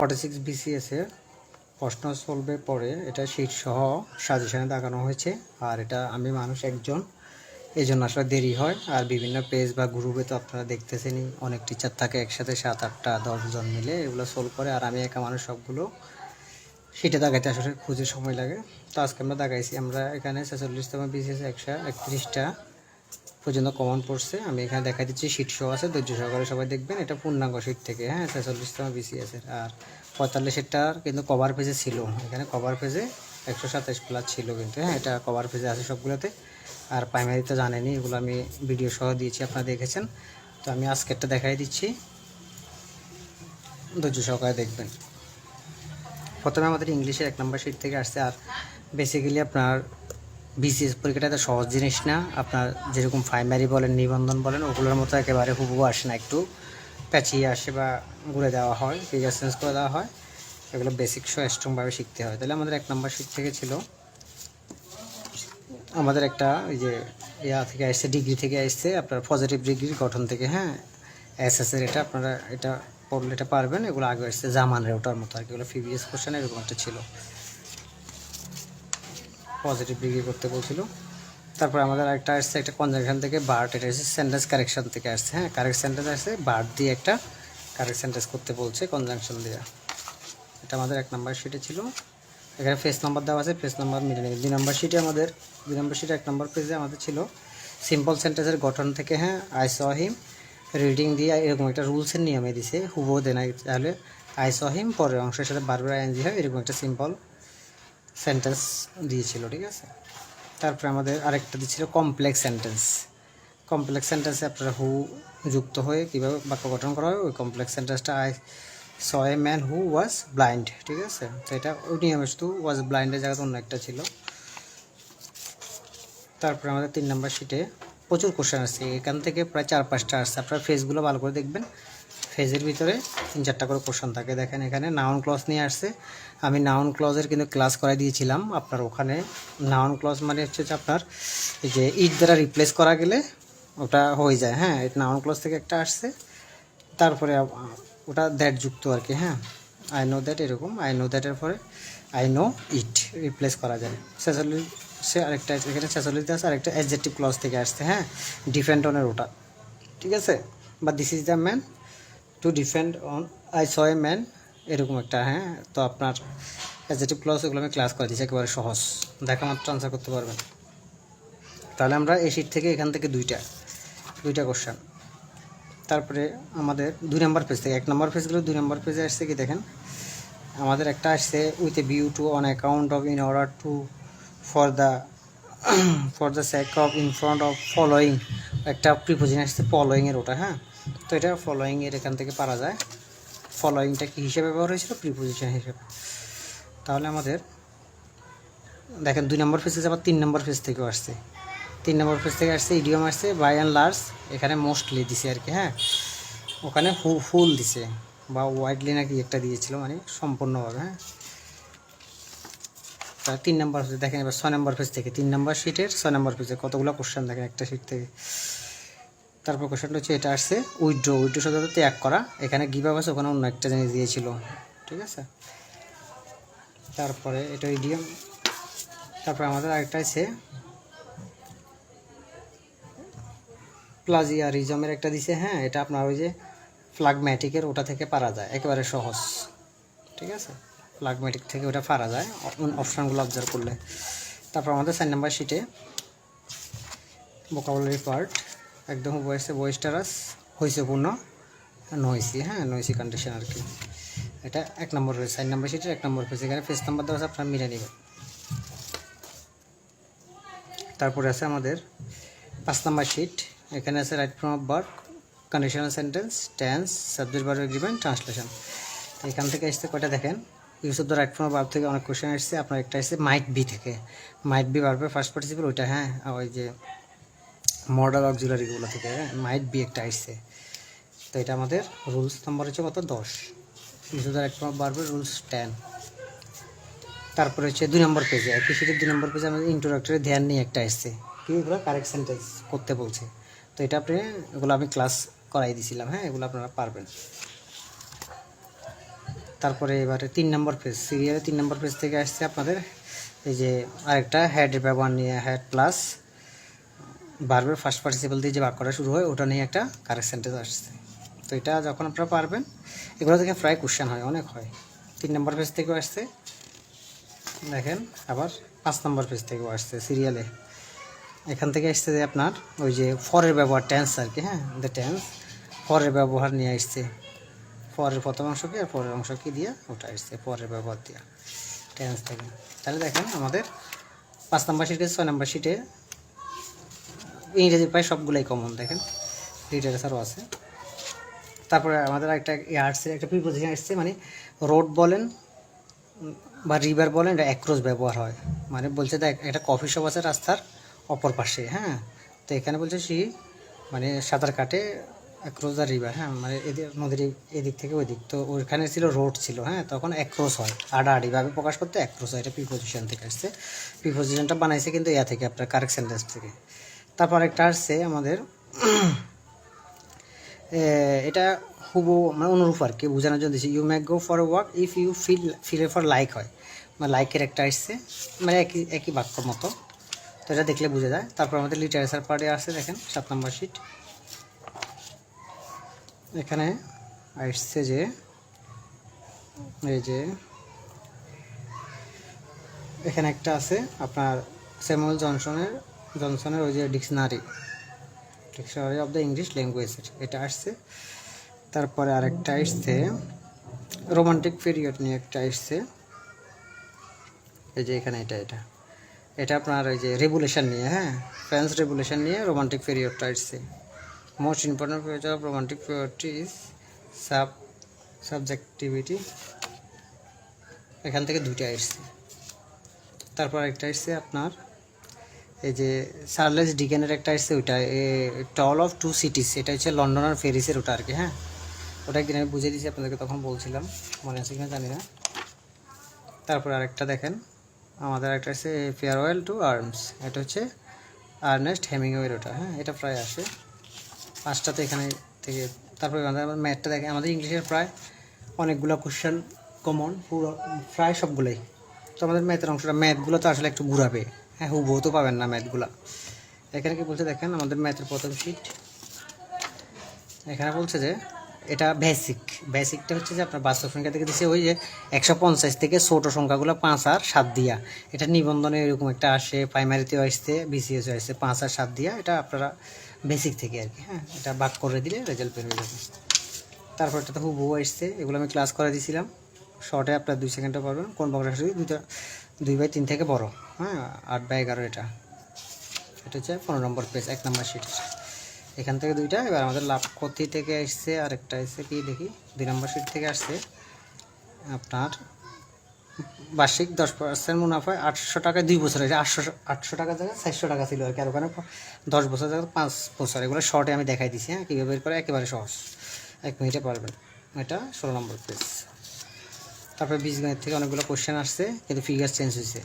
46 BCS এর প্রশ্ন সলভের পরে এটা শীট সহ সাজেশনে দেখানো হয়েছে। আর এটা আমি মানুষ একজন, এই জন্য আসলে দেরি হয়। আর বিভিন্ন পেজ বা গ্রুপে তো আপনারা দেখতেছেনই, অনেক টিচার থাকে একসাথে 7, 8, 10 জন মিলে এগুলো সলভ করে। আর আমি একা মানুষ সবগুলো শীটে দাগাইতে আসলে খুঁজে সময় লাগে। তো আজকে আমরা দাগাইছি, আমরা এখানে 46তম BCS 131টা পর্যন্ত কমন পড়ছে। আমি এখানে দেখা দিচ্ছি, শীট শো আছে, ধৈর্য সহকারে সবাই দেখবেন। এটা পূর্ণাঙ্গ শীট থেকে, হ্যাঁ, 46তম BCS এর। আর 45এরটার কিন্তু কভার পেজে ছিল, এখানে কভার পেজে 127 প্লাস ছিল কিন্তু, হ্যাঁ, এটা কভার পেজে আছে সবগুলোতে। আর প্রাইমারিতে জানেনি, এগুলো আমি ভিডিও সহ দিয়েছি, আপনারা দেখেছেন। তো আমি আজকেরটা দেখাই দিচ্ছি, ধৈর্য সহকারে দেখবেন। প্রথমে আমাদের ইংলিশের 1 নম্বর শীট থেকে আসছে। আর বেসিক্যালি আপনার BCS পরীক্ষাটা এত সহজ জিনিস না। আপনার যেরকম প্রাইমারি বলেন, নিবন্ধন বলেন, ওগুলোর মতো একেবারে হুবহু আসে না, একটু প্যাচিয়ে আসে বা ঘুরে দেওয়া হয়, ফিগার চেঞ্জ করে দেওয়া হয়। এগুলো বেসিক সহ স্ট্রংভাবে শিখতে হয়। তাহলে আমাদের 1 নম্বর শীট থেকে ছিল, আমাদের একটা ওই যে থেকে আসছে, ডিগ্রি থেকে আসছে, আপনার পজিটিভ ডিগ্রির গঠন থেকে, হ্যাঁ, এসএসের। এটা আপনারা এটা পড়লে এটা পারবেন। এগুলো আগে আসছে জামানের ওটার মতো আর কি, এগুলো প্রিভিয়াস কোশ্চেন এরকম একটা ছিল, পজিটিভ ডিগ্রি করতে বলছিল। তারপর আমাদের একটা আসছে একটা কনজাংশন থেকে বার্ড, এটা হচ্ছে সেন্টেন্স কারেকশন থেকে আসছে, হ্যাঁ, কারেক্ট সেন্টেন্স আসছে, বার্ড দিয়ে একটা কারেক্ট সেন্টেন্স করতে বলছে কনজাংশন দিয়ে। এটা আমাদের 1 নম্বর শিটে ছিল। এখানে পেজ নাম্বার দেওয়া আছে, পেজ নাম্বার মিলে নেবে। 2 নম্বর শিটে আমাদের 2 নম্বর শিটে 1 নম্বর পেজে আমাদের ছিল সিম্পল সেন্টেন্সের গঠন থেকে, হ্যাঁ, আই স হিম রিডিং দিয়ে এরকম একটা রুলসের নিয়মে দিছে, হুবহু দেয় না। তাহলে আই স হিম পরের অংশের সাথে বারবার আইএনজি হয়, এরকম একটা সিম্পল সেন্টেন্স দিয়েছিল, ঠিক আছে। তারপরে আমাদের আরেকটা দিচ্ছিল কমপ্লেক্স সেন্টেন্স। কমপ্লেক্স সেন্টেন্সে আপনারা হু যুক্ত হয়ে কীভাবে বাক্য গঠন করা হয়, ওই কমপ্লেক্স সেন্টেন্সটা I saw a man who was blind, ঠিক আছে। তো এটা ওই নিয়মে শুধু ওয়াজ ব্লাইন্ডের জায়গাতে অন্য একটা ছিল। তারপরে আমাদের 3 নম্বর শিটে প্রচুর কোশ্চেন আসছে, এখান থেকে প্রায় 4-5টা আসছে। আপনারা ফেজগুলো ভালো করে দেখবেন, ফেজের ভিতরে 3-4টা করে কোশ্চেন থাকে। দেখেন এখানে নাউন ক্লজ নিয়ে আসছে। আমি নাউন ক্লজের কিন্তু ক্লাস করাই দিয়েছিলাম। আপনার ওখানে নাউন ক্লজ মানে হচ্ছে যে আপনার এই যে ইট দ্বারা রিপ্লেস করা গেলে ওটা হয়ে যায়, হ্যাঁ, এটা নাউন ক্লজ থেকে একটা আসছে। তারপরে ওটা দ্যাট যুক্ত আর কি, হ্যাঁ, আই নো দ্যাট, এরকম আই নো দ্যাটের পরে আই নো ইট রিপ্লেস করা যায়। সে আরেকটা এখানে 46 আছে, আরেকটা অ্যাডজেক্টিভ ক্লজ থেকে আসছে, হ্যাঁ, ডিপেন্ড অনের ওটা, ঠিক আছে। বা this is the man to depend on I saw a man, এরকম একটা, হ্যাঁ। তো আপনার অ্যাডজেক্টিভ ক্লজ এগুলো আমি ক্লাস করে দিচ্ছি, একেবারে সহজ, দেখা মাত্র আনসার করতে পারবেন। তাহলে আমরা এই শিট থেকে এখান থেকে দুইটা কোশ্চেন। তারপরে আমাদের 2 নম্বর পেজ থেকে 1 নম্বর পেজগুলো 2 নম্বর পেজে আসছে কি দেখেন, আমাদের একটা আসছে with a view to on account of in order to for the sake of in front of following, একটা প্রিপোজিশন আসছে ফলোয়িংয়ের ওটা, হ্যাঁ। তো এটা ফলোয়িংয়ের এখান থেকে পারা যায়। ফলোয়িংটা কী হিসেবে ব্যবহার হয়েছিল? প্রিপোজিশন হিসেবে। তাহলে আমাদের দেখেন 2 নম্বর পেজে আবার 3 নম্বর পেজ থেকেও আসছে। 3 নম্বর পেজ থেকে আসছে ইডিয়ম আসছে বাই অ্যান্ড লার্জ, এখানে মোস্টলি দিছে আর কি, হ্যাঁ। ওখানে ফুল দিছে বা ওয়াইডলি নাকি একটা দিয়েছিল, মানে সম্পূর্ণভাবে, হ্যাঁ। তা 3 নম্বর পেজ দেখেন। এবার 6 নম্বর পেজ থেকে 3 নম্বর শিটের 6 নম্বর পেজে কতগুলো কোশ্চেন দেখেন একটা শিট থেকে। তারপর কোশ্চেনটা হচ্ছে এটা আসছে উইথড্র শব্দটা ত্যাগ করা, এখানে গিভ আপ আছে, ওখানে অন্য একটা জিনিস দিয়েছিল, ঠিক আছে। তারপরে এটা ইডিয়ম। তারপরে আমাদের আরেকটা আছে প্লাজিয়ারিজমের একটা দিছে, হ্যাঁ, এটা আপনার ওই যে ফ্লাগম্যাটিকের ওটা থেকে পারা যায়, একেবারে সহজ, ঠিক আছে। ফ্লাগম্যাটিক থেকে ওটা পারা যায় অপশানগুলো অবজার্ভ করলে। তারপর আমাদের 4 নম্বর শিটে ভোকাবুলারি পার্ট একদম বয়েসে বয়েস্টারাস হয়েছে পূর্ণ নয়সি, হ্যাঁ, নয়সি কন্ডিশন আর কি। এটা 1 নম্বর রয়েছে 4 নম্বর শিটের 1 নম্বর পেজ, এখানে পেজ নাম্বার দেওয়া আছে, আপনারা মিলে নেবেন। তারপরে আছে আমাদের 5 নম্বর শিট, এখানে আছে right from of verb, conditional sentence, tense, subject verb agreement, translation. এখান থেকে আসছে কয়টা দেখেন, use of the right from of verb থেকে অনেক কোশ্চেন আসছে। আপনার একটা আসছে মাইট বি থেকে, মাইট বি ভার্বের ফার্স্ট পার্টিসিপল ওইটা, হ্যাঁ, ওই যে মডাল অক্সিলারিগুলো থেকে, হ্যাঁ, মাইট বি একটা আসছে। তো এটা আমাদের রুলস নম্বর হচ্ছে কত, 10। Use of the right from of ভার্বের রুলস 10। তারপরে হচ্ছে 2 নম্বর পেজে, একই শিটের 2 নম্বর পেজে আমাদের ইন্ট্রোডাক্টরি ধ্যান নিয়ে একটা আসছে, কি এগুলো কারেক্ট সেন্টেন্স করতে বলছে। তো এটা আপনি এগুলো আমি ক্লাস করাই দিয়েছিলাম, হ্যাঁ, এগুলো আপনারা পারবেন। তারপরে এবারে 3 নম্বর পেজ, সিরিয়ালে 3 নম্বর পেজ থেকে আসছে আপনাদের এই যে আরেকটা হেডের ব্যবহার নিয়ে, হেড প্লাস ভার্বের ফার্স্ট পার্টিসিপল দিয়ে যে বাক্যটা শুরু হয় ওটা নিয়ে একটা কারেক্ট সেন্টেন্স আসছে। তো এটা যখন আপনারা পারবেন এগুলো থেকে প্রায় কোশ্চেন হয়, অনেক হয়। 3 নম্বর পেজ থেকেও আসছে দেখেন, আবার 5 নম্বর পেজ থেকেও আসছে সিরিয়ালে। এখান থেকে আসছে যে আপনার ওই যে ফরের ব্যবহার, টেন্স আর কি, হ্যাঁ দ্য টেন্স, ফরের ব্যবহার নিয়ে আসছে, ফরের প্রথম অংশকে আর পরের অংশকে দিয়ে ওটা আসছে ফরের ব্যবহার দিয়ে টেন্স থেকে। তাহলে দেখেন আমাদের 5 নম্বর শিটে 6 নম্বর শিটে ইংরেজি প্রায় সবগুলোই কমন, দেখেন লিটারেচারও আছে। তারপরে আমাদের একটা আর্টসের একটা প্রিপোজিশন আসছে, মানে রোড বলেন বা রিভার বলেন এটা অ্যাক্রস ব্যবহার হয়, মানে বলছে দেখ একটা কফি শপ আছে রাস্তার অপর পাশে, হ্যাঁ তো এখানে বলছে মানে সাঁতার কাটে অ্যাক্রস দ্য রিভার, হ্যাঁ মানে এদিক নদীর এদিক থেকে ওই দিক, তো ওইখানে ছিল রোড ছিল, হ্যাঁ তখন অ্যাক্রস হয়, আড়াআড়িভাবে প্রকাশ করতে অ্যাক্রস হয়, এটা প্রিপোজিশন থেকে আসছে। প্রিপোজিশনটা বানাইছে কিন্তু ইয়া থেকে আপনার কারেক্ট সেন্টেন্স থেকে। তারপর একটা আসছে আমাদের এটা হুবহু মানে অনুরূপ আর কি, বোঝানোর জন্য দিচ্ছি, you make go for a walk if you feel for like হয়, মানে লাইকের একটা আসছে, মানে একই বাক্যর মতো, তো এটা দেখলে বোঝা যায়। তারপর আমাদের লিটারেচার পার্টে আসছে দেখেন 7 নম্বর শিট, এখানে আসছে যে এই যে এখানে একটা আছে আপনার স্যামুয়েল জনসনের ওই যে ডিকশনারি অফ দ্য ইংলিশ ল্যাঙ্গুয়েজের, এটা আসছে। তারপরে আরেকটা আসছে রোমান্টিক পিরিয়ড নিয়ে একটা আসছে, এই যে এখানে এটা আপনার ওই যে রেভুলেশন নিয়ে, হ্যাঁ ফ্রেঞ্চ রেভুলেশন নিয়ে রোমান্টিক পিরিয়ডটা আসছে। Most important feature of romantic পিরিয়ডটি ইজ সাবজেক্টিভিটি, এখান থেকে দুইটা আসছে। তারপর একটা আসছে আপনার এই যে চার্লেস ডিকেনের একটা আসছে ওইটা টল অফ টু সিটিস, এটা হচ্ছে লন্ডন আর প্যারিসের ওটা আর কি, হ্যাঁ ওটা একদিন আমি বুঝিয়ে দিয়েছি আপনাদেরকে, তখন বলছিলাম, মনে আছে কিনা জানি না। তারপর আরেকটা দেখেন আমাদের একটা আছে ফেয়ারওয়েল টু আর্মস, এটা হচ্ছে আর্নেস্ট হেমিংওয়ের ওটা, হ্যাঁ এটা প্রায় আসে 5টাতে এখানে থেকে। তারপরে আমাদের ম্যাথটা দেখেন, আমাদের ইংলিশের প্রায় অনেকগুলো কোশ্চেন কমন, পুরো প্রায় সবগুলোই। তো আমাদের ম্যাথের অংশটা, ম্যাথগুলো তো আসলে একটু ঘুরাবে, হ্যাঁ হুবহু তো পাবেন না ম্যাথগুলো। এখানে কি বলছে দেখেন আমাদের ম্যাথের প্রথম শিট, এখানে বলছে যে এটা বেসিকটা হচ্ছে যে আপনার বাস্তব সংখ্যা থেকে দিচ্ছে ওই যে 150 থেকে ছোটো সংখ্যাগুলো 5 আর 7 দিয়া, এটা নিবন্ধনে এরকম একটা আসে, প্রাইমারিতেও আসছে, বিসিএসও আসছে 5 আর 7 দিয়া, এটা আপনারা বেসিক থেকে আর কি, হ্যাঁ এটা ভাগ করে দিলে রেজাল্ট পেয়ে যাবে। তারপর এটা তো হুবহু আসছে, এগুলো আমি ক্লাস করে দিয়েছিলাম শর্টে, আপনার 2 সেকেন্ডে পারবেন কোন বক্সটা 2/3 থেকে বড়, হ্যাঁ 8/11 এটা হচ্ছে 15 নম্বর পেজ 1 নম্বর শিট, এখান থেকে দুইটা। এবার আমাদের লাভ ক্ষতি থেকে আসছে আরেকটা আসছে কি দেখি 2 নম্বর শিট থেকে আসছে আপনার বার্ষিক 10% মুনাফায় 800 টাকায় 2 বছর আছে, 800 টাকা জায়গায় 400 টাকা ছিল আর কি, আর ওখানে 10 বছর জায়গায় 5 বছর, এগুলো শর্টে আমি দেখাই দিচ্ছি, হ্যাঁ কীভাবে বের করে একেবারে সহজ, 1 মিনিটে পারবেন। এটা 16 নম্বর পেজ। তারপরে বীজগণিত থেকে অনেকগুলো কোশ্চেন আসছে, কিন্তু ফিগার চেঞ্জ হয়েছে,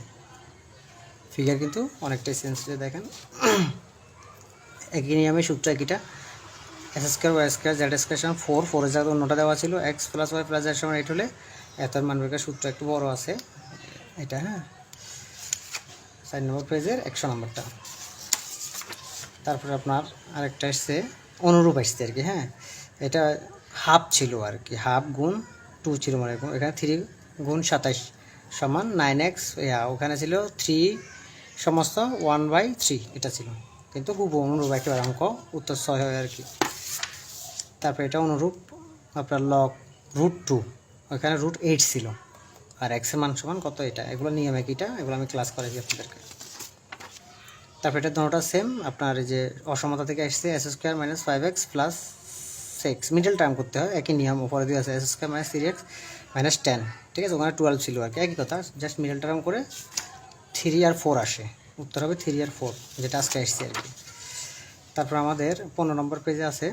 ফিগার কিন্তু অনেকটাই চেঞ্জ হয়েছে দেখেন। একই নিয়মে সূত্র একইটা, x² y² z² 4 জায়গায় অন্যটা দেওয়া ছিল, x + y + z = 8 হলে এতর মান বের করার সূত্র একটু বড় আছে এটা, হ্যাঁ 4 নম্বর পেজের 100 নম্বরটা। তারপরে আপনার আরেকটা আসছে অনুরূপ আসছে আর কি, হ্যাঁ এটা হাফ ছিল আর কি, হাফ গুণ 2 ছিল, মানে এখানে 3 গুণ 27 সমান 9x, ওখানে ছিল 3 সমস্ত 1/3 এটা ছিল, কিন্তু খুব অনুরূপ একেবারে অঙ্ক উত্তর 6 হয় আর কি। তারপরে এটা অনুরূপ আপনার লগ √2, ওইখানে √8 ছিল, আর এক্সের মান সমান কত এটা, এগুলো নিয়ম একইটা, এগুলো আমি ক্লাস করেছি আপনাদেরকে। তারপরে এটা দুটোটা সেম, আপনার এই যে অসমতা থেকে আসছে s² - 5x + 6, মিডল টার্ম করতে হয়, একই নিয়ম উপরে দিয়ে আছে s² - 3x - 10, ঠিক আছে ওখানে 12 ছিল আর কি, একই কথা, জাস্ট মিডল টার্ম করে 3 আর 4 আসে, উত্তর হবে 3 আর 4, যেটা আজকে আসছে আর কি। তারপর আমাদের 15 নম্বর পেজে আছে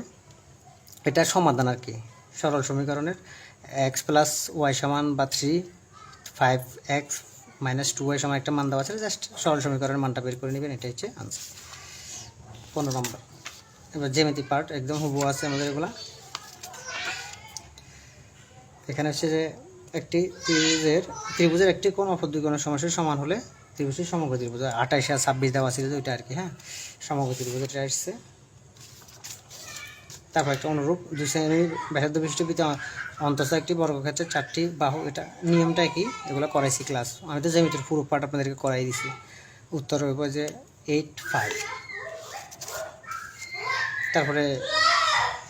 এটা সমাধান আর কি, সরল সমীকরণের x + y = বা 3 5x - 2y সমান একটা মান দেওয়া আছে, জাস্ট সরল সমীকরণের মানটা বের করে নেবেন, এটা হচ্ছে আনসার 15 নম্বর। এবার জ্যামিতি পার্ট একদম হুবহু আছে আমাদের এগুলা, এখানে হচ্ছে যে একটি ত্রিভুজের একটি কোণ অপর দুই কোণের সমষ্টির সমান হলে ত্রিভুজটি সমকোণী ত্রিভুজ। 28 আর 26 দেওয়া ছিল ওইটা আর কি, হ্যাঁ, সমকোণী ত্রিভুজ এটা আসছে। তারপর একটা অনুরূপ 2 শ্রেণীর ব্যাসার্ধ বিশিষ্ট বৃত্তে অন্তঃস্থ একটি বর্গক্ষেত্রের 4টি বাহু, এটা নিয়মটা কি, এগুলো করাইছি ক্লাস, আমি তো জ্যামিতির পুরো পার্ট আপনাদেরকে করাই দিছি। উত্তর হইব যে 85। তারপরে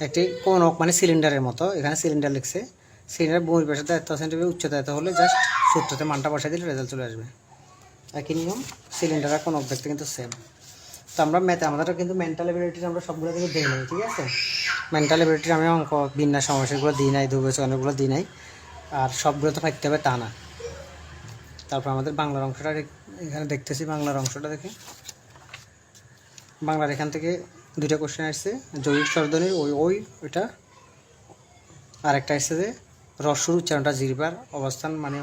একটি কোণক মানে সিলিন্ডারের মতো, এখানে সিলিন্ডার লিখছে, সিলিন্ডার ভূমির ব্যাসার্ধ 1 সেন্টিমিটার উচ্চতা এত হলে জাস্ট সূত্রতে মানটা বসাই দিলে রেজাল্ট চলে আসবে। একই নিয়ম, সিলিন্ডার আর কোণক দেখতে কিন্তু সেম। তো আমরা আমাদের কিন্তু মেন্টাল এবিলিটির আমরা সবগুলো কিন্তু দিই নাই, ঠিক আছে, মেন্টাল এবিলিটির আমি অঙ্ক বিন্যাস সমস্যাগুলো দিই নাই, ধ্রুবচয়নগুলো দিই নাই, আর সবগুলো তো পাইতে হবে তা না। তারপর আমাদের বাংলার অংশটা এখানে দেখতেছি, বাংলার অংশটা দেখে বাংলার এখান থেকে 2টা কোশ্চেন আসছে, যৌগিক স্বরধ্বনির ওইটা, আরেকটা আসছে যে রস্যুর উচ্চারণটা জিহ্বার অবস্থান মানে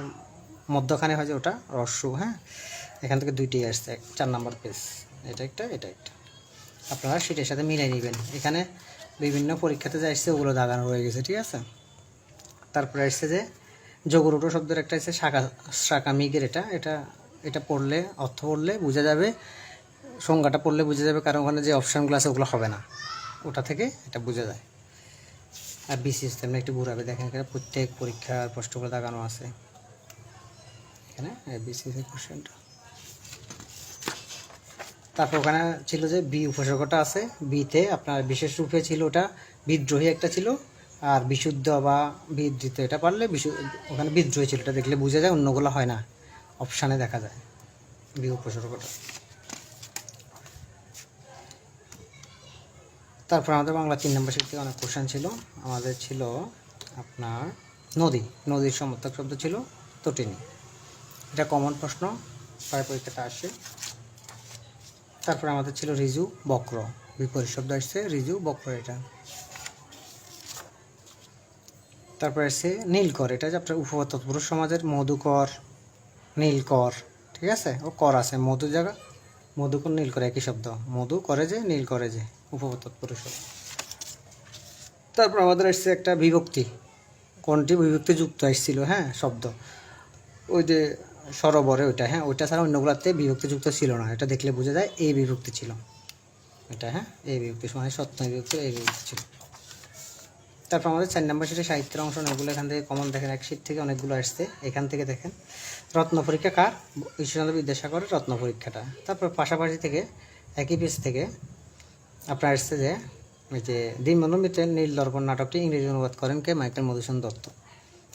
মধ্যখানে হয় যে ওটা রস্যু, হ্যাঁ, এখান থেকে 2টিই আসছে, 4 নম্বর পেজ, এটা একটা। আপনারা সেটার সাথে মিলাই নেবেন, এখানে বিভিন্ন পরীক্ষাতে যা আসছে ওগুলো দাগানো রয়ে গেছে, ঠিক আছে। তারপরে আসছে যে যোগরূঢ় শব্দের একটা আসছে শাখা মিগের, এটা পড়লে অর্থ পড়লে বোঝা যাবে, সংজ্ঞাটা পড়লে বোঝা যাবে, কারণ ওখানে যে অপশানগুলো আছে ওগুলো হবে না, ওটা থেকে এটা বোঝা যায়। আর বিসিএস তেমনি একটু ঘুরাবে, দেখেন এখানে প্রত্যেক পরীক্ষার প্রশ্নগুলো দাগানো আছে, এখানে বিসিএস এর কোশ্চেনটা। তারপর ওখানে ছিল যে বি উপসর্গটা আছে, বিতে আপনার বিশেষ রূপে ছিল ওটা বিদ্রোহী একটা ছিল, আর বিশুদ্ধ বা বিধৃত এটা পারলে ওখানে বিদ্রোহী ছিল, এটা দেখলে বোঝা যায়, অন্যগুলো হয় না, অপশানে দেখা যায় বি উপসর্গটা। তারপর আমাদের বাংলা 3 নম্বর শিট থেকে অনেক কোশ্চেন ছিল, আমাদের ছিল আপনার নদীর সমর্থক শব্দ ছিল তটিনী, এটা কমন প্রশ্ন, প্রায় পরীক্ষাটা আসে। তারপর আমাদের ছিল ঋজু বক্র, বিপরীত শব্দ আসছে ঋজু বক্র এটা। তারপর আসছে নীলকর, এটা যে আপনার উপপাদ্য তৎপুরুষ সমাজের মধুকর নীলকর, ঠিক আছে, ও কর আছে মধু জায়গা, মধুকর নীলকর একই শব্দ, মধু করে যে নীল করে যে, উপপাদ্য তৎপুরুষ। তারপর আমাদের আসছে একটা বিভক্তি, কোনটি বিভক্তি যুক্ত আসছিল, হ্যাঁ, শব্দ, ওই যে সরোবরে ওইটা, হ্যাঁ, ওইটা ছাড়া অন্যগুলোতে বিভক্তি যুক্ত ছিল না, এটা দেখলে বোঝা যায় এই বিভক্তি ছিল এটা, হ্যাঁ, এই বিভক্তি মানে সত্য বিভক্তি এই বিভক্তি ছিল। তারপর আমাদের 4 নম্বর শিটে সাহিত্যের অংশ, অনেকগুলো এখান থেকে কমন, দেখেন এক শিট থেকে অনেকগুলো আসছে, এখান থেকে দেখেন রত্ন পরীক্ষা কার, ঈশ্বরচন্দ্র বিদ্যাসাগরের রত্ন পরীক্ষাটা। তারপর পাশাপাশি থেকে একই পেজ থেকে আপনার আসছে যে এই যে দীনবন্ধু মিত্রের নীল দর্পণ নাটকটি ইংরেজি অনুবাদ করেন কে, মাইকেল মধুসূদন দত্ত,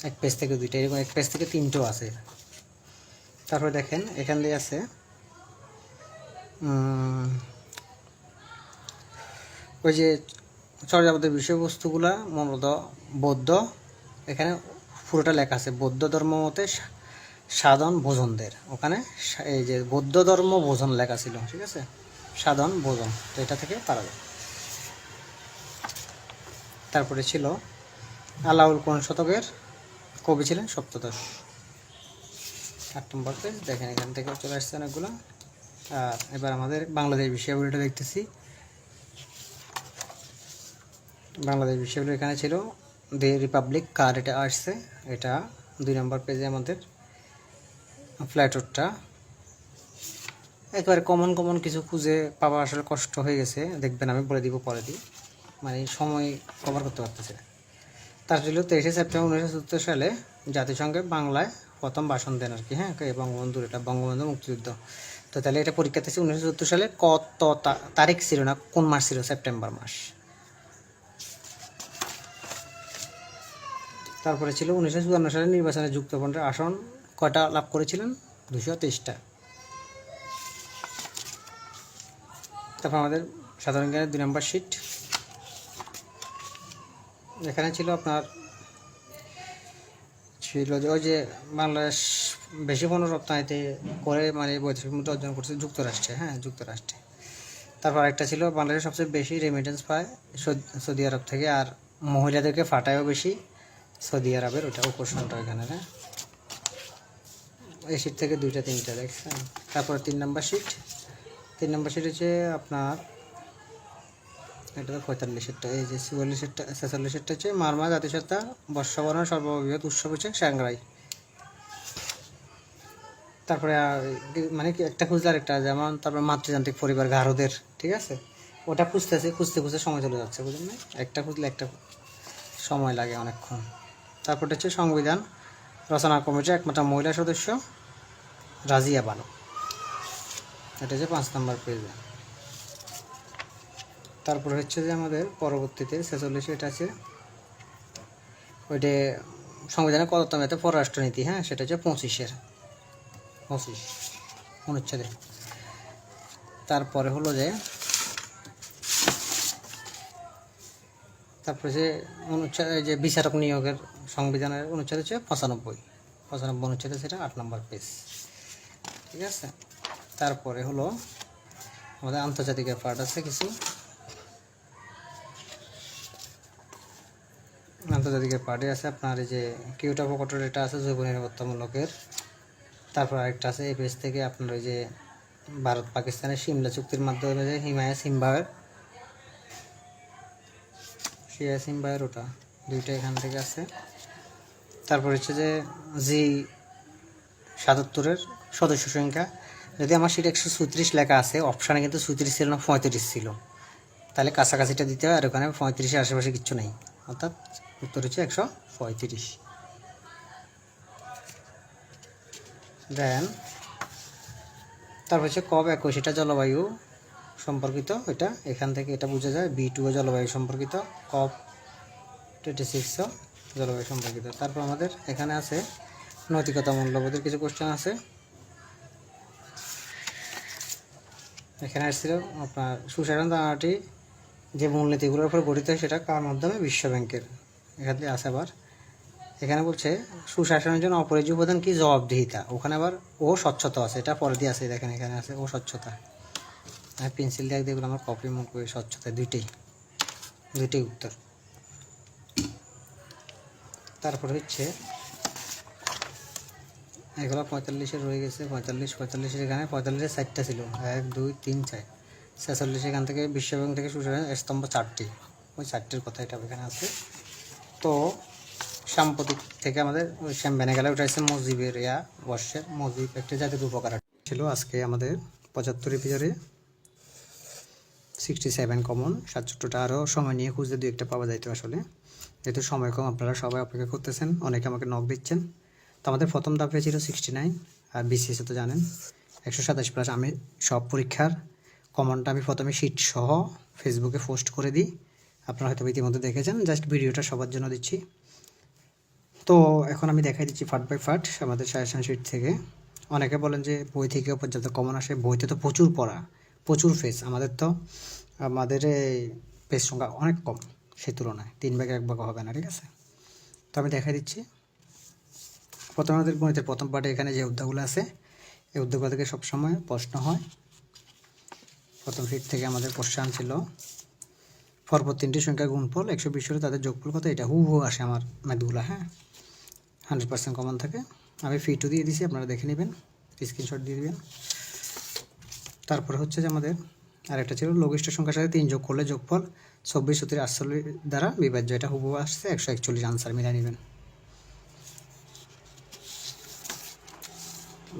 এক পেজ থেকে 2টা, এরকম এক পেজ থেকে 3টেও আছে। তারপরে দেখেন এখান দিয়ে আছে ওই যে চর্যাপদের বিষয়বস্তুগুলা মূলত বৌদ্ধ, এখানে পুরোটা লেখা আছে বৌদ্ধ ধর্ম মতে সাধন ভোজনদের, ওখানে এই যে বৌদ্ধ ধর্ম ভোজন লেখা ছিল, ঠিক আছে, সাধন ভোজন, তো এটা থেকে পারা যায়। তারপরে ছিল আলাউল কোন শতকের কবি ছিলেন, সপ্তদশ। 8 নম্বর পেজ দেখেন, এখান থেকে চলে আসছে অনেকগুলো। আর এবার আমাদের বাংলাদেশ বিষয়াবলীটা দেখতেছি, বাংলাদেশ বিষয়াবলী এখানে ছিল দি রিপাবলিক কার, এটা আসছে, এটা 2 নম্বর পেজে আমাদের ফ্ল্যাটরটা। একেবারে কমন কিছু খুঁজে পাওয়া আসলে কষ্ট হয়ে গেছে, দেখবেন আমি বলে দিব পরে দিই, মানে সময় কভার করতে পারতেছে। তার ছিল 23 সেপ্টেম্বর 1974 সালে জাতিসংঘে বাংলায় প্রথম ভাষণ দেন আর কি, হ্যাঁ, বঙ্গবন্ধুর, এটা বঙ্গবন্ধু মুক্তিযুদ্ধ। তো তাহলে এটা পরীক্ষাতে 1974 সালে কত তারিখ ছিল না, কোন মাস ছিল, সেপ্টেম্বর মাস। তারপরে ছিল 1954 সালে নির্বাচনে যুক্তফ্রন্টের আসন কয়টা লাভ করেছিলেন, 223টা। তারপর আমাদের সাধারণ জ্ঞানের 2 নম্বর শিট, এখানে ছিল আপনার ছিল যে ওই যে বাংলাদেশ বেশি পণ্য রপ্তানিতে করে মানে বৈদেশিক মুদ্রা অর্জন করছে যুক্তরাষ্ট্রে, হ্যাঁ, যুক্তরাষ্ট্রে। তারপর একটা ছিল বাংলাদেশ সবচেয়ে বেশি রেমিটেন্স পায় সৌদি আরব থেকে, আর মহিলাদেরকে ফাটায়ও বেশি সৌদি আরবের, ওটা উপসনটা এখানে, হ্যাঁ, এই শিট থেকে 2টা 3টা দেখছেন। তারপর 3 নম্বর শিট, 3 নম্বর শিট হচ্ছে আপনার এটা তো 45-এরটা, এই যে 44-এরটা 46-এরটা হচ্ছে মারমা জাতিসত্তা বর্ষবরণ সর্ববৃহৎ উৎসব হচ্ছে সাংগ্রাই, তারপরে মানে কি একটা খুঁজলে আরেকটা, যেমন তারপরে মাতৃযান্ত্রিক পরিবার গারদের, ঠিক আছে, ওটা খুঁজতে খুঁজতে সময় চলে যাচ্ছে, বুঝলেন না? একটা খুঁজলে একটা সময় লাগে অনেকক্ষণ। তারপরটা হচ্ছে সংবিধান রচনা কমিটির একমাত্র মহিলা সদস্য রাজিয়া বানু, এটা হচ্ছে 5 নম্বর পেজে। তারপরে হচ্ছে যে আমাদের পরবর্তীতে 46, এটা আছে ওইটা সংবিধানের কততম এতে পররাষ্ট্রনীতি, হ্যাঁ, সেটা হচ্ছে 25 অনুচ্ছেদে। তারপরে হলো যে তারপরে যে অনুচ্ছেদ, যে বিচারক নিয়োগের সংবিধানের অনুচ্ছেদ হচ্ছে 95 অনুচ্ছেদে, সেটা 8 নম্বর পেজ, ঠিক আছে। তারপরে হলো আমাদের আন্তর্জাতিক পার্ট আছে কিছু, আন্তর্জাতিক পার্টে আছে আপনার এই যে কিয়োটো প্রোটোকল, এটা আছে জৈব নিরাপত্তামূলকের। তারপর আরেকটা আছে এই পেজ থেকে আপনার ওই যে ভারত পাকিস্তানের সিমলা চুক্তির মাধ্যমে যে সিম্বায়ের ওটা দুইটা এখান থেকে আছে। তারপর হচ্ছে যে G77 সদস্য সংখ্যা, যদি আমার সেটা 134 লেখা আছে, অপশানে কিন্তু 34 ছিল না, 35 ছিল, তাহলে কাছাকাছিটা দিতে হয়, আর ওখানে 35-এর আশেপাশে কিচ্ছু নেই, অর্থাৎ উত্তর হচ্ছে 135। দেন তারপর হচ্ছে COP 21, এটা জলবায়ু সম্পর্কিত, এটা এখান থেকে এটা বোঝা যায়। B2 জলবায়ু সম্পর্কিত, COP 26 জলবায়ু সম্পর্কিত। তারপর আমাদের এখানে আছে নৈতিকতা মূল্যবোধের কিছু কোশ্চেন আছে। এখানে আসছিল আপনার সুশাসন ধারণাটি যে মূলনীতিগুলোর উপর গঠিত হয় সেটা কার মাধ্যমে? বিশ্ব ব্যাংকের। এখানে আছে আবার এখানে বলছে সুশাসনের জন্য অপরিহার্য উপাদান কি? জবাবদিহিতা। ওখানে আবার ও স্বচ্ছতা আছে, এটা পরে দিয়ে আছে, দেখেন এখানে আছে ও স্বচ্ছতা। আমি পেন্সিল দিয়ে দেখলাম আমার কপি মুখ করে স্বচ্ছতা, দুইটাই উত্তর। তারপর হচ্ছে এগুলো 45-এ রয়ে গেছে, 45 এখানে 45-এর 4টা ছিল, 1 2 3 4। 46 এখান থেকে বিশ্বব্যাংক থেকে সুশাসন স্তম্ভ 4টি, ওই 4টির কথা এটা এখানে আছে। তো সাম্প্রতিক থেকে আমাদের ওই শ্যাম বেনেগালে ওটা হচ্ছে মুজিবের বর্ষের মুজিব একটা জাতির উপকার ছিল। আজকে আমাদের 75 এপিসোডে 67 কমন, 67টা আরও সময় নিয়ে খুঁজতে 2-1টা পাওয়া যাইতো আসলে, যেহেতু সময় কম, আপনারা সবাই অপেক্ষা করতেছেন, অনেকে আমাকে নক দিচ্ছেন। তো আমাদের প্রথম ধাপে ছিল 69, আর BCS তো জানেন 127+। আমি সব পরীক্ষার কমনটা আমি প্রথমে শিট সহ ফেসবুকে পোস্ট করে দিই, আপনারা হয়তো ইতিমধ্যে দেখেছেন, জাস্ট ভিডিওটা সবার জন্য দিচ্ছি। তো এখন আমি দেখাই দিচ্ছি পার্ট বাই পার্ট আমাদের সাজেশন শিট থেকে। অনেকে বলেন যে বই থেকেও পর্যাপ্ত কমন আসে, বইতে তো প্রচুর পড়া, প্রচুর পেজ, আমাদের এই পেজ সংখ্যা অনেক কম, সেই তুলনায় 3 ভাগে 1 ভাগ হবে না, ঠিক আছে। তো আমি দেখাই দিচ্ছি। প্রথমে আমাদের গণিতের প্রথম পার্টে এখানে যে অধ্যায়গুলো আছে, এই অধ্যায়গুলো থেকে সবসময় প্রশ্ন হয়। প্রথম শিট থেকে আমাদের কোশ্চেন ছিল পরপর 3টি সংখ্যার গুণফল 120 হলে তাদের যোগফল কত? এটা হুবহু আসে আমার ম্যাথগুলো, হ্যাঁ, 100% কমন থাকে। আমি ফি2 দিয়ে দিছি, আপনারা দেখে নেবেন, স্ক্রিনশট দিয়ে দেবেন। তারপরে হচ্ছে যে আমাদের আরেকটা ছিল লঘিষ্ঠ সংখ্যার সাথে 3 যোগ করলে যোগফল 24 × 48 দ্বারা বিভাজ্য, এটা হুবহু আসছে 141, আনসার মিলাই নেবেন।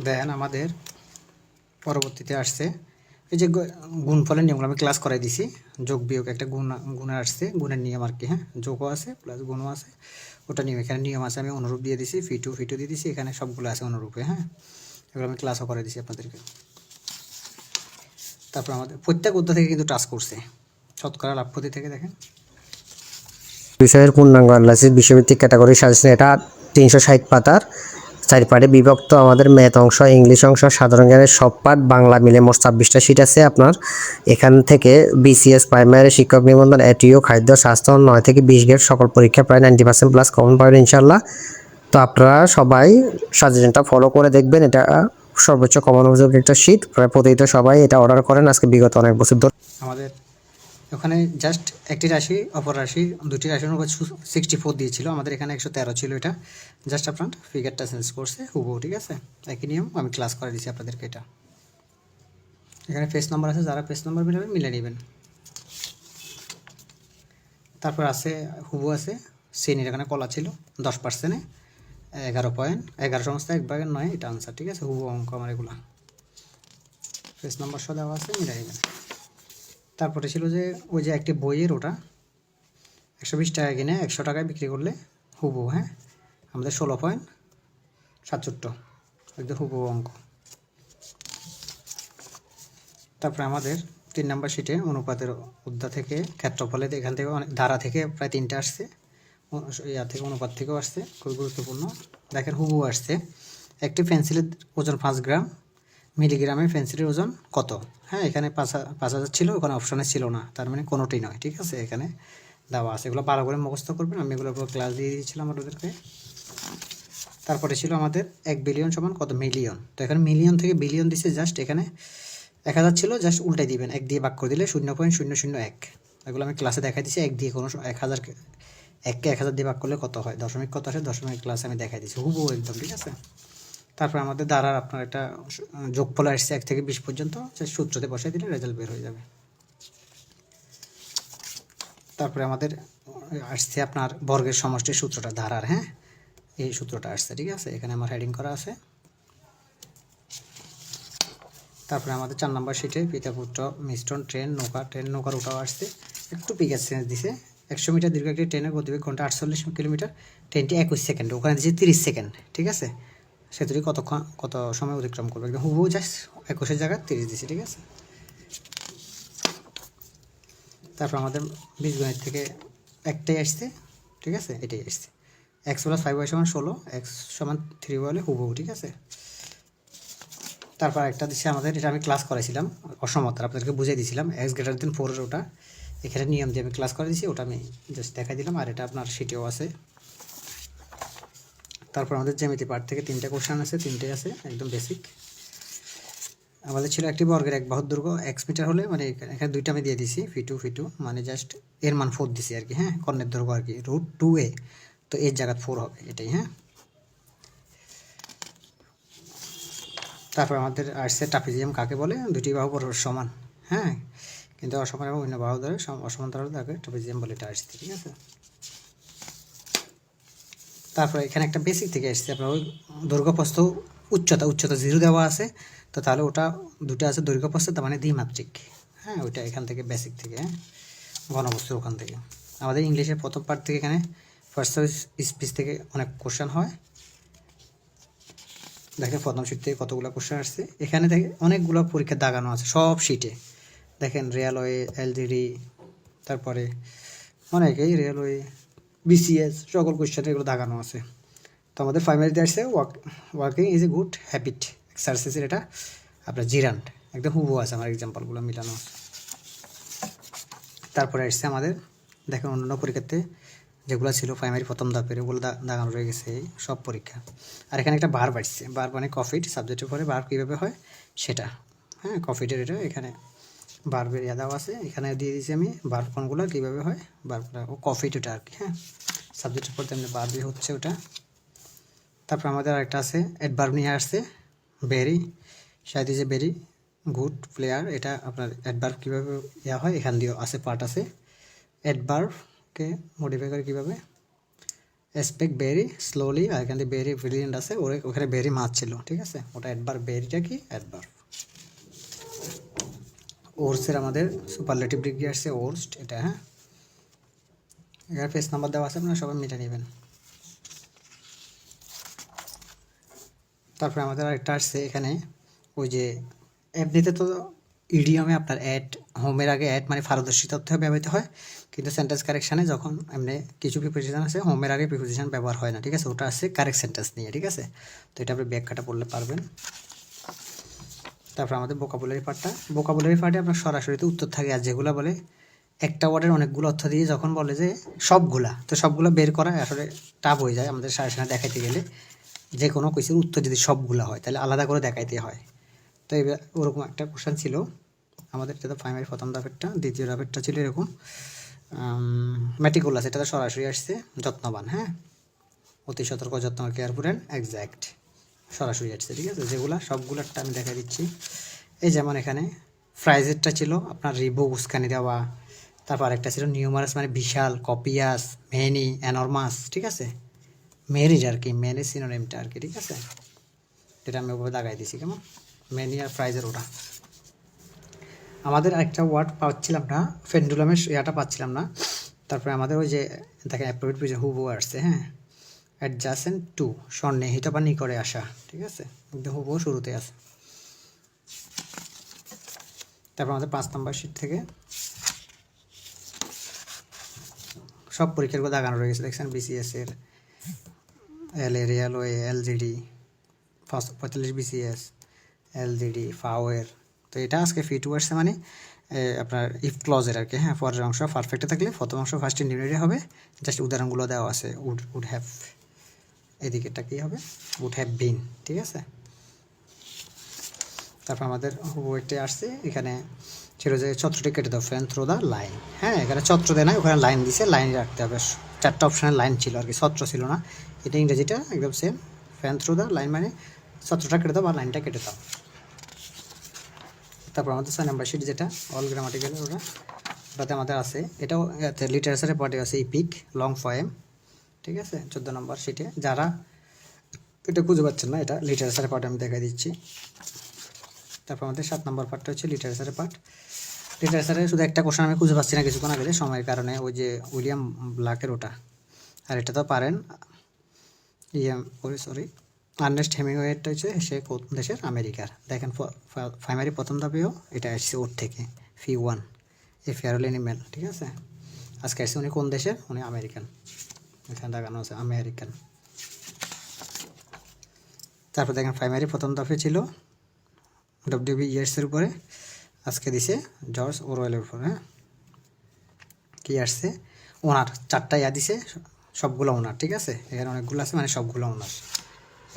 দেন আমাদের পরবর্তীতে আসছে এই যে গুণফলের নিয়মগুলো আমি ক্লাস করাই দিছি, যোগ বিয়োগ একটা গুণের আসছে, গুণের নিয়ম আর কি, হ্যাঁ, যোগও আছে প্লাস গুণও আছে, ওটা নিয়ম, এখানে নিয়ম আছে, আমি অনুরূপ দিয়ে দিছি, ফি2 দিয়ে দিছি, এখানে সবগুলো আছে অনুরূপে, হ্যাঁ, এগুলো আমি ক্লাসও করে দিছি আপনাদেরকে। তারপর আমাদের প্রত্যেক অধ্যায় থেকে কিন্তু টাস্ক করছে, শতকরা লাভ ক্ষতি থেকে দেখেন বিষয়ের পূর্ণাঙ্গ অ্যানালাইসিস বিশ্বভিত্তিক ক্যাটাগরি সাজেশন, এটা 360 পাতার 4 পার্টে বিভক্ত। আমাদের ম্যাথ অংশ, ইংলিশ অংশ, সাধারণ জ্ঞানের সব পার্ট, বাংলা মিলে মোট 26টা শিট আছে আপনার। এখান থেকে BCS প্রাইমারি শিক্ষক নিবন্ধন, এটিও, খাদ্য, স্বাস্থ্য 9 থেকে 20 গ্রেড সকল পরীক্ষা প্রায় 90%+ কমন পাবেন ইনশাল্লাহ। তো আপনারা সবাই সাজেশনটা ফলো করে দেখবেন, এটা সর্বোচ্চ কমন উপযোগী একটা শিট, প্রায় প্রতিটা সবাই এটা অর্ডার করেন আজকে বিগত অনেক বছর ধরে। আমাদের ওখানে জাস্ট একটি রাশি অপর রাশি দুটি রাশির উপর 64 দিয়েছিল, আমাদের এখানে 113 ছিল, এটা জাস্ট আপনার ফিগারটা চেঞ্জ করছে হুবহু, ঠিক আছে, একই নিয়ম আমি ক্লাস করে দিয়েছি আপনাদেরকে। এটা এখানে পেজ নাম্বার আছে, যারা পেজ নাম্বার মিলাবেন মিলে নেবেন। তারপর আছে হুবহু আছে শ্রেণীর, এখানে কলা ছিল 10%-এ 11.11 সমস্ত 1/9 এটা আনসার, ঠিক আছে। হুবহু অঙ্ক আমার এগুলো, পেজ নম্বর সহ দেওয়া আছে, মিলাই নেবেন। তারপরে ছিল যে ওই যে একটি বইয়ের ওটা 120 টাকা কিনে 100 টাকায় বিক্রি করলে হুবহু, হ্যাঁ, আমাদের 16.67 একদম হুবহু অঙ্ক। তারপরে আমাদের 3 নাম্বার শিটে অনুপাতের অধ্যায় থেকে ক্ষেত্রফলে এখান থেকে অনেক ধারা থেকে প্রায় 3টা আসছে, ইয়া থেকে অনুপাত থেকেও আসছে, খুবই গুরুত্বপূর্ণ। দেখেন হুবহু আসছে, একটি পেন্সিলের ওজন 5 গ্রাম, মিলিগ্রামে পেন্সিলের ওজন কত? হ্যাঁ, এখানে 5,000 ছিল, ওখানে অপশানে ছিল না, তার মানে কোনোটি নয়, ঠিক আছে। এখানে দেওয়া আছে, এগুলো ভালো করে মুখস্থ করবেন, আমি এগুলোর উপর ক্লাস দিয়ে দিয়েছিলাম ওদেরকে। তারপরে ছিল আমাদের 1 বিলিয়ন সমান কত মিলিয়ন, তো এখানে মিলিয়ন থেকে বিলিয়ন দিছে, জাস্ট এখানে 1000 ছিল, জাস্ট উল্টাই দিবেন, 1 দিয়ে ভাগ করে দিলে 0.001, এগুলো আমি ক্লাসে দেখাই দিচ্ছি। 1 দিয়ে কোনো 1000কে 1000 দিয়ে ভাগ করলে কত হয়, দশমিক কত আসে, দশমিক ক্লাসে আমি দেখাই দিচ্ছি হুবহু একদম, ঠিক আছে। তারপর আমাদের দ্বারার আপনার একটা যোগফল আসছে 1 থেকে 20 পর্যন্ত, সূত্রতে বসাই দিলে রেজাল্ট বের হয়ে যাবে। তারপরে আমাদের আসছে আপনার বর্গের সমষ্টির সূত্রটা ধারার, হ্যাঁ, এই সূত্রটা আসছে, ঠিক আছে, এখানে আমার হেডিং করা আছে। তারপরে আমাদের 4 নম্বর শিটে পিতাপুত্র মিশ্রণ ট্রেন নৌকার ওটাও আসছে, একটু পিকের চেঞ্জ দিছে। 100 মিটার দীর্ঘ একটি ট্রেনের গতিবেগ ঘন্টা 48 কিলোমিটার, ট্রেনটি 21 সেকেন্ড, ওখানে দিয়েছে 30 সেকেন্ড, ঠিক আছে। সেতুটি কত সময় অতিক্রম করবে, একদম হুবহু জাস্ট 21-এর জায়গায় 30 দিছে, ঠিক আছে। তারপর আমাদের বীজগণিত থেকে একটাই আসছে, ঠিক আছে, এটাই আসছে, x + 5y = 16, x = 3 বলে হুবহু, ঠিক আছে। তারপর একটা দিচ্ছে আমাদের, এটা আমি ক্লাস করাইছিলাম, অসমতার আপনাদেরকে বুঝিয়ে দিয়েছিলাম, x > 4 এর ওটা এখানে নিয়ম দিয়ে আমি ক্লাস করে দিয়েছি, ওটা আমি জাস্ট দেখাই দিলাম, আর এটা আপনার শিটেও আছে। তারপর আমাদের জ্যামিতি পার্ট থেকে 3টা কোশ্চেন আছে, 3টাই আছে একদম বেসিক। আমাদের ছিল একটি বর্গের এক বাহুর দৈর্ঘ্য x মিটার হলে, মানে এখানে দুইটা আমি দিয়ে দিছি, ফি2 মানে জাস্ট এর মান 4 দিছি আর কি, হ্যাঁ, কর্ণের দৈর্ঘ্য আর কি √2a, তো এর জায়গা 4 হবে, এটাই, হ্যাঁ। তারপর আমাদের আসছে ট্রাপিজিয়াম কাকে বলে, দুটি বাহু পরস্পর সমান, হ্যাঁ, কিন্তু অসমান এবং ভিন্ন বাহু দ্বারা অসমান্তরাল হলে তাকে ট্রাপিজিয়াম বলে, এটা আসছে, ঠিক আছে। তারপরে এখানে একটা বেসিক থেকে আসছে আপনার ওই দৈর্ঘ্যপ্রস্থ উচ্চতা 0 দেওয়া আছে, তো তাহলে ওটা দুটো আছে দৈর্ঘ্যপ্রস্থ, তার মানে দ্বিমাত্রিক, হ্যাঁ, ওইটা এখান থেকে বেসিক থেকে, হ্যাঁ, ঘনবস্তুর ওখান থেকে। আমাদের ইংলিশের প্রথম পার্ট থেকে এখানে ফার্স্ট স্পিচ থেকে অনেক কোশ্চেন হয়, দেখেন প্রথম শিট থেকে কতগুলো কোশ্চেন আসছে, এখানে দেখে অনেকগুলো পরীক্ষা দাগানো আছে সব শিটে, দেখেন রেলওয়ে, এলজিডি, তারপরে অনেকেই রেলওয়ে, বিসিএস, সকল কোশ্চেন এগুলো দাগানো আছে। তো আমাদের প্রাইমারিতে আসছে working is a good habit এক্সারসাইজের, এটা আপনার জিরান্ট, একদম হুবহু আছে, আমার এক্সাম্পলগুলো মিলানো আছে। তারপরে আসছে আমাদের, দেখেন অন্যান্য পরীক্ষাতে যেগুলো ছিল প্রাইমারি প্রথম ধাপের, ওগুলো দাগানো রয়ে গেছে এই সব পরীক্ষা। আর এখানে একটা বার আসছে, বার মানে কফিট সাবজেক্টের পরে বার কীভাবে হয় সেটা, হ্যাঁ, কফিটের এটা এখানে বার্বের দেওয়া আছে, এখানে দিয়ে দিয়েছি আমি বার কোনগুলো কীভাবে হয়, বারগুলো ও কফিট ওটা আর কি, হ্যাঁ, সাবজেক্টের পর তেমনি বারবি হচ্ছে ওটা। তারপর আমাদের আরেকটা আছে অ্যাডভার্ব নিয়ে আসছে, very, Sayed is a very good player, এটা আপনার অ্যাডভার্ব কীভাবে ইয়া হয়, এখান দিয়েও আছে পার্ট আছে। অ্যাডভার্বকে মডিফাই করে কীভাবে, এক্সপেক্ট ভেরি স্লোলি, আর এখান থেকে ভেরি ব্রিলিয়েন্ট আছে, ওখানে ভেরি মাছ ছিল, ঠিক আছে, ওটা অ্যাডভার্ব, ভেরিটা কি অ্যাডভার্ব। ওর্সের আমাদের সুপারলেটিভ ডিগ্রি আসছে ওর্স্ট, এটা, হ্যাঁ, এখানে পেজ নাম্বার দেওয়া আছে, আপনারা সবাই মিটে নেবেন। তারপরে আমাদের আরেকটা আসছে এখানে, ওই যে এমনিতে তো ইডিয়মে আপনার অ্যাড, হোমের আগে অ্যাড মানে পারদর্শিতা অর্থে ব্যবহৃত হয়, কিন্তু সেন্টেন্স কারেকশানে যখন এমনি কিছু প্রিপোজিশন আছে হোমের আগে প্রিপোজিশন ব্যবহার হয় না, ঠিক আছে, ওটা আছে কারেক্ট সেন্টেন্স নিয়ে, ঠিক আছে, তো এটা আপনি ব্যাখ্যাটা পড়লে পারবেন। তারপর আমাদের ভোকাবুলারি পার্টে আপনার সরাসরিতে উত্তর থাকে, আর যেগুলো বলে একটা ওয়ার্ডের অনেকগুলো অর্থ দিয়ে যখন বলে যে সবগুলা, তো সবগুলো বের করা আসলে টাফ হয়ে যায় আমাদের সাজেশনে দেখাইতে গেলে, যে কোনো কোয়েশ্চেনের উত্তর যদি সবগুলো হয় তাহলে আলাদা করে দেখাইতে হয়। তো এবার ওরকম একটা কোশ্চেন ছিল আমাদের, এটা তো প্রাইমারি প্রথম ধাপেরটা, দ্বিতীয় ধাপেরটা ছিল এরকম ম্যাটিকুলাস, এটা তো সরাসরি আসছে যত্নবান, হ্যাঁ, অতি সতর্ক, যত্ন, কেয়ারফুল অ্যান্ড এক্স্যাক্ট, সরাসরি আসছে, ঠিক আছে, যেগুলো সবগুলোরটা আমি দেখা দিচ্ছি। এই যেমন এখানে ফ্রাইজেরটা ছিল আপনার রিবো, উস্কানি দেওয়া, তারপর একটা ছিল নিউমারাস মানে বিশাল, কপিয়াস, মেনি, অ্যানরমাস, ঠিক আছে, মেরির আর কি, মেরি সিনোনিমটা আর কি, ঠিক আছে, এটা আমি ওভাবে দাগাই দিছি, কেমন, মেনি আর প্রাইজের ওটা। আমাদের একটা ওয়ার্ড পাচ্ছিলাম না, পেন্ডুলামের ইয়াটা পাচ্ছিলাম না, তারপরে আমাদের ওই যে দেখেন অ্যাপ্রোপ্রিয়েট প্রেজেন্ট হুবহু আসছে, হ্যাঁ, অ্যাডজাসেন্ট টু সন্নিহিত বা নিকটে আসা, ঠিক আছে, একদম হুবহু শুরুতে আছে। তারপর আমাদের 5 নম্বর শিট থেকে সব পরীক্ষাগুলো দাগানো রয়ে গেছে, দেখছেন, বিসিএস এর L A railway, LGD 45 BCS, LGD ফাওয়ের। তো এটা আজকে ফি টু আসছে, মানে আপনার ইফ ক্লজের আর কি, হ্যাঁ, পরের অংশ পারফেক্টে থাকলে প্রথম অংশ ফার্স্ট ইন্ডিভিজুয়ালি হবে, জাস্ট উদাহরণগুলো দেওয়া আছে, উড হ্যাভ, এদিকেরটা কী হবে, উড হ্যাভ বিন, ঠিক আছে। তারপর আমাদের ওইটা আসছে, এখানে ছিল যে ছত্রটি কেটে দাও, ফ্যান থ্রো দ্য লাইন, হ্যাঁ, এখানে ছত্র দেয় না, ওখানে লাইন দিছে, লাইন রাখতে হবে, 4টা অপশানের লাইন ছিল আর কি, ছত্র ছিল না, এটা ইংরেজিটা একদম same, fan through the line মানে ছত্রটা কেটে দাও বা লাইনটা কেটে দাও। তারপর আমাদের 6 নাম্বার শিট যেটা অল গ্রামাটিক্যাল, ওটাতে আমাদের আছে, এটাও লিটারেচারের পার্টে আছে, ইপিক লং পয়েম, ঠিক আছে। 14 নম্বর শিটে যারা এটা খুঁজে পাচ্ছেন না, এটা লিটারেচারের পার্ট আমি দেখাই দিচ্ছি। তারপর আমাদের 7 নম্বর পার্টটা হচ্ছে লিটারেচারের পার্ট। লিটারেচারে শুধু একটা কোশ্চেন আমি খুঁজে পাচ্ছি না কিছুক্ষণ আগে, সময়ের কারণে, ওই যে উইলিয়াম ব্ল্যাকের ওটা, আর এটা তো পারেন, সরি আর্নেস্ট হেমিংওয়েটা হচ্ছে সে কোন দেশের, আমেরিকার। দেখেন প্রাইমারি প্রথম ধাপেও এটা আসছে ওর থেকে, ফি 1 এ ফেয়ারল অ্যানিমেল, ঠিক আছে। আজকে আসছে উনি কোন দেশের, উনি আমেরিকান, এখানে দেখানো আছে আমেরিকান। তারপর দেখেন প্রাইমারি প্রথম ধাপে ছিল ডব্লিউবি ইয়ার্সের উপরে, আজকে দিছে জর্জ ওরওয়েলের উপর, হ্যাঁ, কি আসছে, ওনার 4টা ইয়া দিছে, সবগুলো ওনার, ঠিক আছে, এখানে অনেকগুলো আছে, মানে সবগুলো ওনার।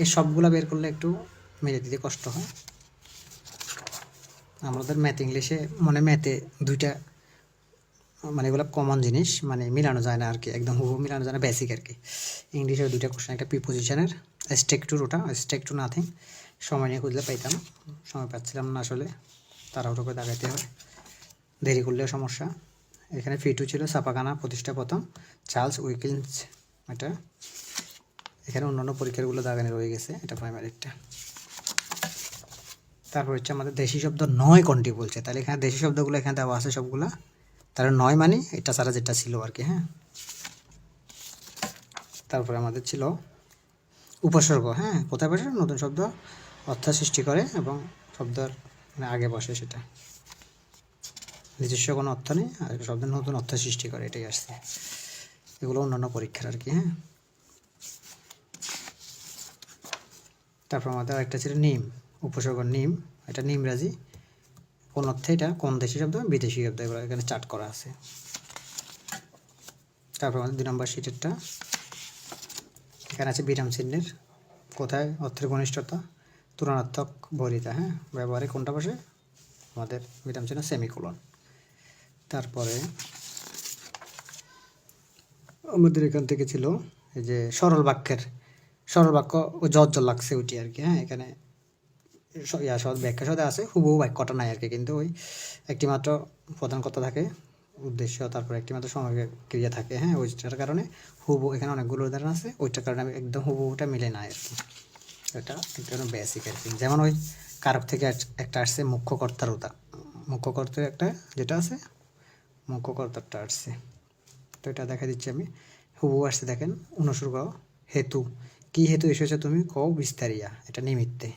এই সবগুলো বের করলে একটু মেরে দিতে কষ্ট হয় আমাদের, ম্যাথ ইংলিশে মানে ম্যাথে দুইটা, মানে এগুলো কমন জিনিস, মানে মিলানো যায় না আর কি, একদম হুবহু মিলানো যায় না, বেসিক আর কি। ইংলিশের দুইটা কোশ্চেন, একটা প্রিপোজিশনের স্টেক টু, ওটা স্টেক টু নাথিং, সময় নিয়ে খুঁজলে পাইতাম, সময় পাচ্ছিলাম না আসলে, তাড়াহুড়ো করে দাগাইতে হয়, দেরি করলেও সমস্যা। এখানে ফি 2 ছিল ছাপাখানা প্রতিষ্ঠা প্রথম, চার্লস উইকিন্স, এটা। এখানে অন্যান্য পরীক্ষাগুলো দাগানো রয়ে গেছে, এটা প্রাইমারিটা। তারপর হচ্ছে আমাদের দেশি শব্দ 9 কোনটি বলছে, তাহলে এখানে দেশি শব্দগুলো এখানে দেওয়া আছে সবগুলা, তাহলে 9 মানে এটা ছাড়া যেটা ছিল আর কি, হ্যাঁ। তারপরে আমাদের ছিল উপসর্গ, হ্যাঁ, কোথায় বসে, নতুন শব্দ অর্থ সৃষ্টি করে এবং শব্দের মানে আগে বসে, সেটা নিজস্ব কোনো অর্থ নেই, আর শব্দের নতুন অর্থ সৃষ্টি করে, এটাই আসছে, এগুলো অন্যান্য পরীক্ষার আর কি, হ্যাঁ। তারপর আমাদের আরেকটা ছিল নিম, উপসর্গ নিম, এটা নিমরাজি, কোন অর্থে, এটা কোন দেশি শব্দ, বিদেশি শব্দ, এগুলো এখানে চার্ট করা আছে। তারপর আমাদের 2 নম্বর শিটেরটা, এখানে আছে বিরাম চিহ্নের, কোথায় অর্থের ঘনিষ্ঠতা, তুলনাত্মক বরিতা, হ্যাঁ, ব্যবহারে কোনটা বসে, আমাদের বিরাম চিহ্ন সেমিকোলন। তারপরে আমাদের এখান থেকে ছিল এই যে সরল বাক্যের, সরল বাক্য ও জর্জ লাগছে ওইটি আর কি, হ্যাঁ, এখানে ব্যাখ্যা সদে আছে, হুবহু বাক্যটা নাই আর কি, কিন্তু ওই একটি মাত্র প্রধান কথা থাকে, উদ্দেশ্য, তারপর একটি মাত্র সময় ক্রিয়া থাকে, হ্যাঁ, ওইটার কারণে হুবহু, এখানে অনেকগুলো উদাহরণ আছে, ওইটার কারণে আমি একদম হুবহুটা মিলে না আর কি, এটা একদম বেসিক আর কি। যেমন ওই কারক থেকে একটা আসছে মুখ্য কর্তার মুখ্য কর্তার একটা যেটা আছে, মুখ্য কর্তারটা আসছে, তো এটা দেখা দিচ্ছি আমি, হুবহু আসছে, দেখেন অনুসর্গ হেতু, কি হেতু এসেছে তুমি, কও বিস্তারিয়া, এটা নিমিত্তে,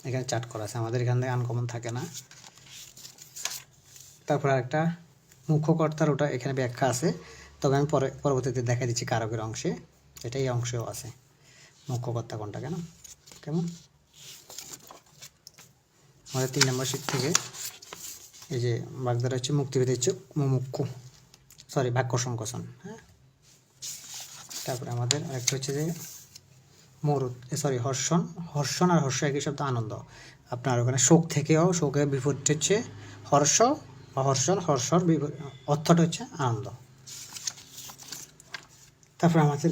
এখানে চার্ট করা আছে, আমাদের এখান থেকে আনকমন থাকে না। তারপর একটা মুখ্যকর্তার, ওটা এখানে ব্যাখ্যা আছে, তবে আমি পরবর্তীতে দেখা দিচ্ছি কারকের অংশে, এটা এই অংশেও আছে, মুখ্যকর্তা কোনটা, কেমন। আমাদের 3 নম্বর শিট থেকে এই যে বাগধারা হচ্ছে মুক্তিভেদ হচ্ছে মুখ্য, সরি বাক্য সংকোচন, হ্যাঁ। তারপরে আমাদের আরেকটা হচ্ছে যে মরুদ, সরি হর্ষণ, হর্ষণ আর হর্ষ একই শব্দ, আনন্দ, আপনার ওখানে শোক থেকেও, শোকের বিপরীত হচ্ছে হর্ষ বা হর্ষণ, হর্ষর অর্থটা হচ্ছে আনন্দ। তারপর আমাদের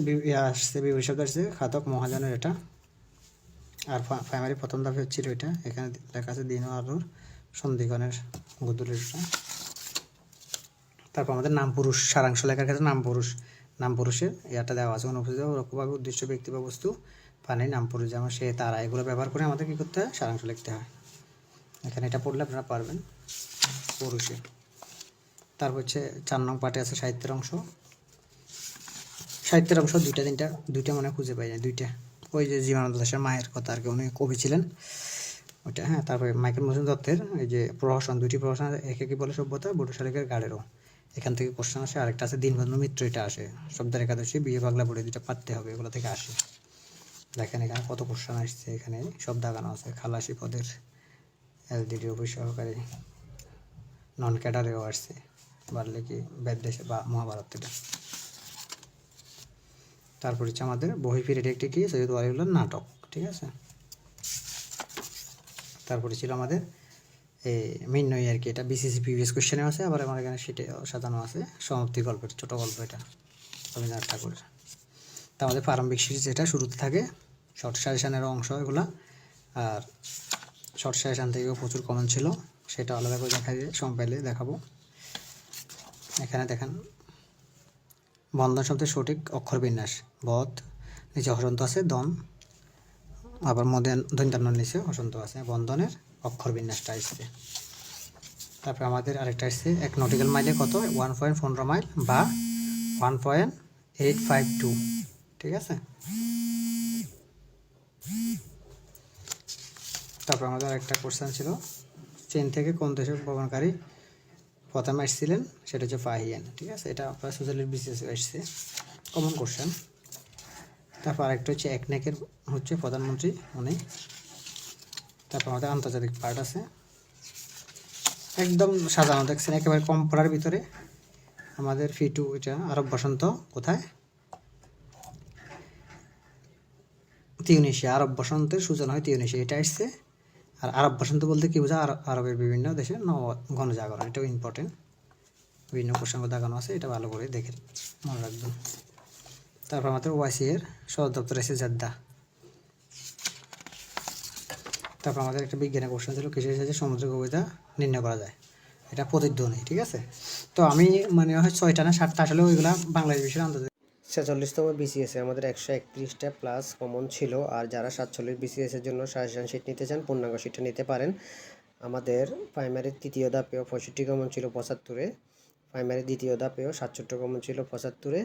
আসছে বিপরীত শব্দ আসছে খাতক মহাজনের, এটা। আর প্রাইমারি প্রথম ধাপে হচ্ছিল এটা, এখানে লেখা আছে দিন আলোর সন্ধিগণের গুদুলের, এটা। তারপর আমাদের নাম পুরুষ, সারাংশ লেখার ক্ষেত্রে নাম পুরুষ, নাম পুরুষের ইয়াটা দেওয়া আছে, অনুপস্থিত লক্ষ্যভাবে উদ্দেশ্য ব্যক্তি বা বস্তু, পানি, নাম পুরুষ, যেমন সে, তারা, এগুলো ব্যবহার করে আমাদের কী করতে হয়, সারাংশ লিখতে হয়। এখানে এটা পড়লে আপনারা পারবেন পুরুষে। তারপর হচ্ছে 4 নং পার্টে আছে সাহিত্যের অংশ। সাহিত্যের অংশ দুইটা মনে খুঁজে পাই যায়, দুইটা। ওই যে জীবনানন্দ দাশের মায়ের কথা আর কি, উনি কবি ছিলেন ওইটা, হ্যাঁ। তারপরে মাইকেল মধুসূদন দত্তের এই যে প্রহসন, দুইটি প্রহসন, একে কি বলে সভ্যতা, বটু শালিকের গাড়েরও, এখান থেকে কোশ্চেন আসে। আরেকটা আছে দীনবন্ধু মিত্র, এটা আসে শব্দের একাদশী, বিয়ে পাগলা বুড়ি, দুইটা পারতে হবে, এগুলো থেকে আসে। দেখেন এখানে কত কোশ্চেন আসছে, এখানে সব দাগানো আছে। খালাসি পদের এলডিডি অফিস সহকারী, নন ক্যাডারেও আসছে, বাড়লে কি বেদদেশে বা মহাভারত এটা। তারপর হচ্ছে আমাদের বহি ফিরে একটি কি সৈয়দ ওয়ালিউল্লাহর নাটক, ঠিক আছে। তারপরে ছিল আমাদের এই মিন্নই আর কি, এটা বিসিসি প্রিভিয়াস কোশ্চেনে আছে, আবার আমার এখানে সেটে সাজানো আছে সমাপ্তি গল্পের ছোটো গল্প, এটা রবীন্দ্রনাথ ঠাকুরের। তা আমাদের প্রারম্ভিক সিরিজ এটা শুরুতে থাকে, শর্ট সাজেশানের অংশ এগুলা। আর শর্ট সাজেশান থেকেও প্রচুর কমন ছিল, সেটা আলাদা করে দেখা যায়, সময় পেলে দেখাবো। এখানে দেখেন বন্ধন শব্দের সঠিক অক্ষর বিন্যাস, বধ, নিচে হসন্ত আছে, দন, আবার মধ্যে দন্তান্নর নিচে হসন্ত আছে, বন্ধনের অক্ষর বিন্যাসটা আসছে। তারপরে আমাদের আরেকটা আসছে 1 নটিক্যাল মাইলে কত, 1.15 মাইল বা 1.852, ঠিক আছে। তারপর আমাদের আরেকটা কোশ্চেন ছিল, চীন থেকে কোন দেশের ভ্রমণকারী প্রথমে এসেছিলেন, সেটা হচ্ছে ফাহিয়ান, ঠিক আছে। এটা আপনার সোশ্যালের বিসিএস এসছে, কমন কোশ্চেন। তারপর আরেকটা হচ্ছে একনেকের হচ্ছে প্রধানমন্ত্রী উনি। তারপর আমাদের আন্তর্জাতিক পার্ট আছে, একদম সাজানো দেখছেন একেবারে কম পড়ার ভিতরে। আমাদের ফি2 এটা আরব বসন্ত কোথায়, তিউনিসিয়া, আরব বসন্তের সূচনা হয় তিউনিসিয়া, এটা আসছে। আর আরব বসন্ত বলতে কি বোঝা, আরবের বিভিন্ন দেশে গণজাগরণ, এটাও ইম্পর্টেন্ট, বিভিন্ন প্রসঙ্গ দাগানো আছে, এটা ভালো করে দেখে মনে রাখবেন। তারপর আমাদের ওয়াইসি এর সদর দপ্তর এসে জেদ্দা। তারপর আমাদের একটা বিজ্ঞানের কোশ্চেন ছিল, কিসের সাহায্যে সমুদ্রের গভীরতা নির্ণয় করা যায়, এটা প্রতিধ্বনি, ঠিক আছে। তো আমি মানে হয় 6টা না 7টা, আসলে ওইগুলা বাংলাদেশ বিষয়ের আন্তর্জাতিক। 46তম বিসিএসে আমাদের 131টা প্লাস কমন ছিল। আর যারা 47 বিসিএসের জন্য সাজেশন শিট নিতে চান, পূর্ণাঙ্গ শিটটা নিতে পারেন। আমাদের প্রাইমারির তৃতীয় ধাপেও 65 কমন ছিল 75-এ, প্রাইমারি দ্বিতীয় ধাপেও 67 কমন ছিল 75-এ,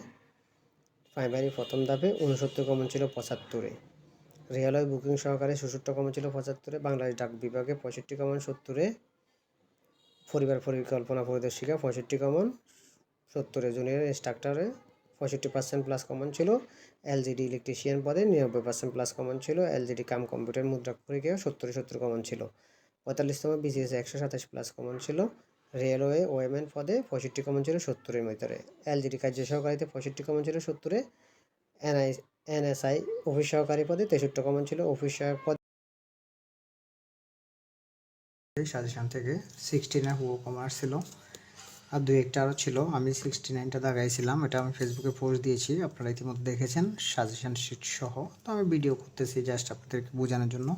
প্রাইমারি প্রথম ধাপে 69 কমন ছিল 75-এ, রেলওয়ে বুকিং সহকারে 66 কমন ছিল 75-এ, বাংলাদেশ ডাক বিভাগে 65 কমন 70-এ, পরিবার পরিকল্পনা পরিদর্শিকা 65 কমন 70-এ, জুনিয়র ইনস্ট্রাক্টরে 65% প্লাস কমন ছিল, এলজিডি ইলেকট্রিশিয়ান পদে 99% প্লাস কমন ছিল, এলজিডি কাম কম্পিউটার মুদ্রা পরীক্ষায় 70 কমন ছিল। 45তম বিসিএস 127 প্লাস কমন ছিল, রেলওয়ে ওএমএন পদে 65 কমন ছিল 70-এর ভিতরে, এলজিডি কার্য সহকারীতে 65 কমন ছিল 70-এ, এনএসআই অফিস সহকারী পদে 63 কমন ছিল, অফিস সহায়ক পদে সাজেশন থেকে 69 হুবহু কমার্স ছিল, আর 2-1টা আরও ছিল, আমি 69টা দাগাইছিলাম, এটা আমি ফেসবুকে পোস্ট দিয়েছি, আপনারা ইতিমধ্যে দেখেছেন সাজেশন শিট সহ। তো আমি ভিডিও করতেছি জাস্ট আপনাদেরকে বোঝানোর জন্য।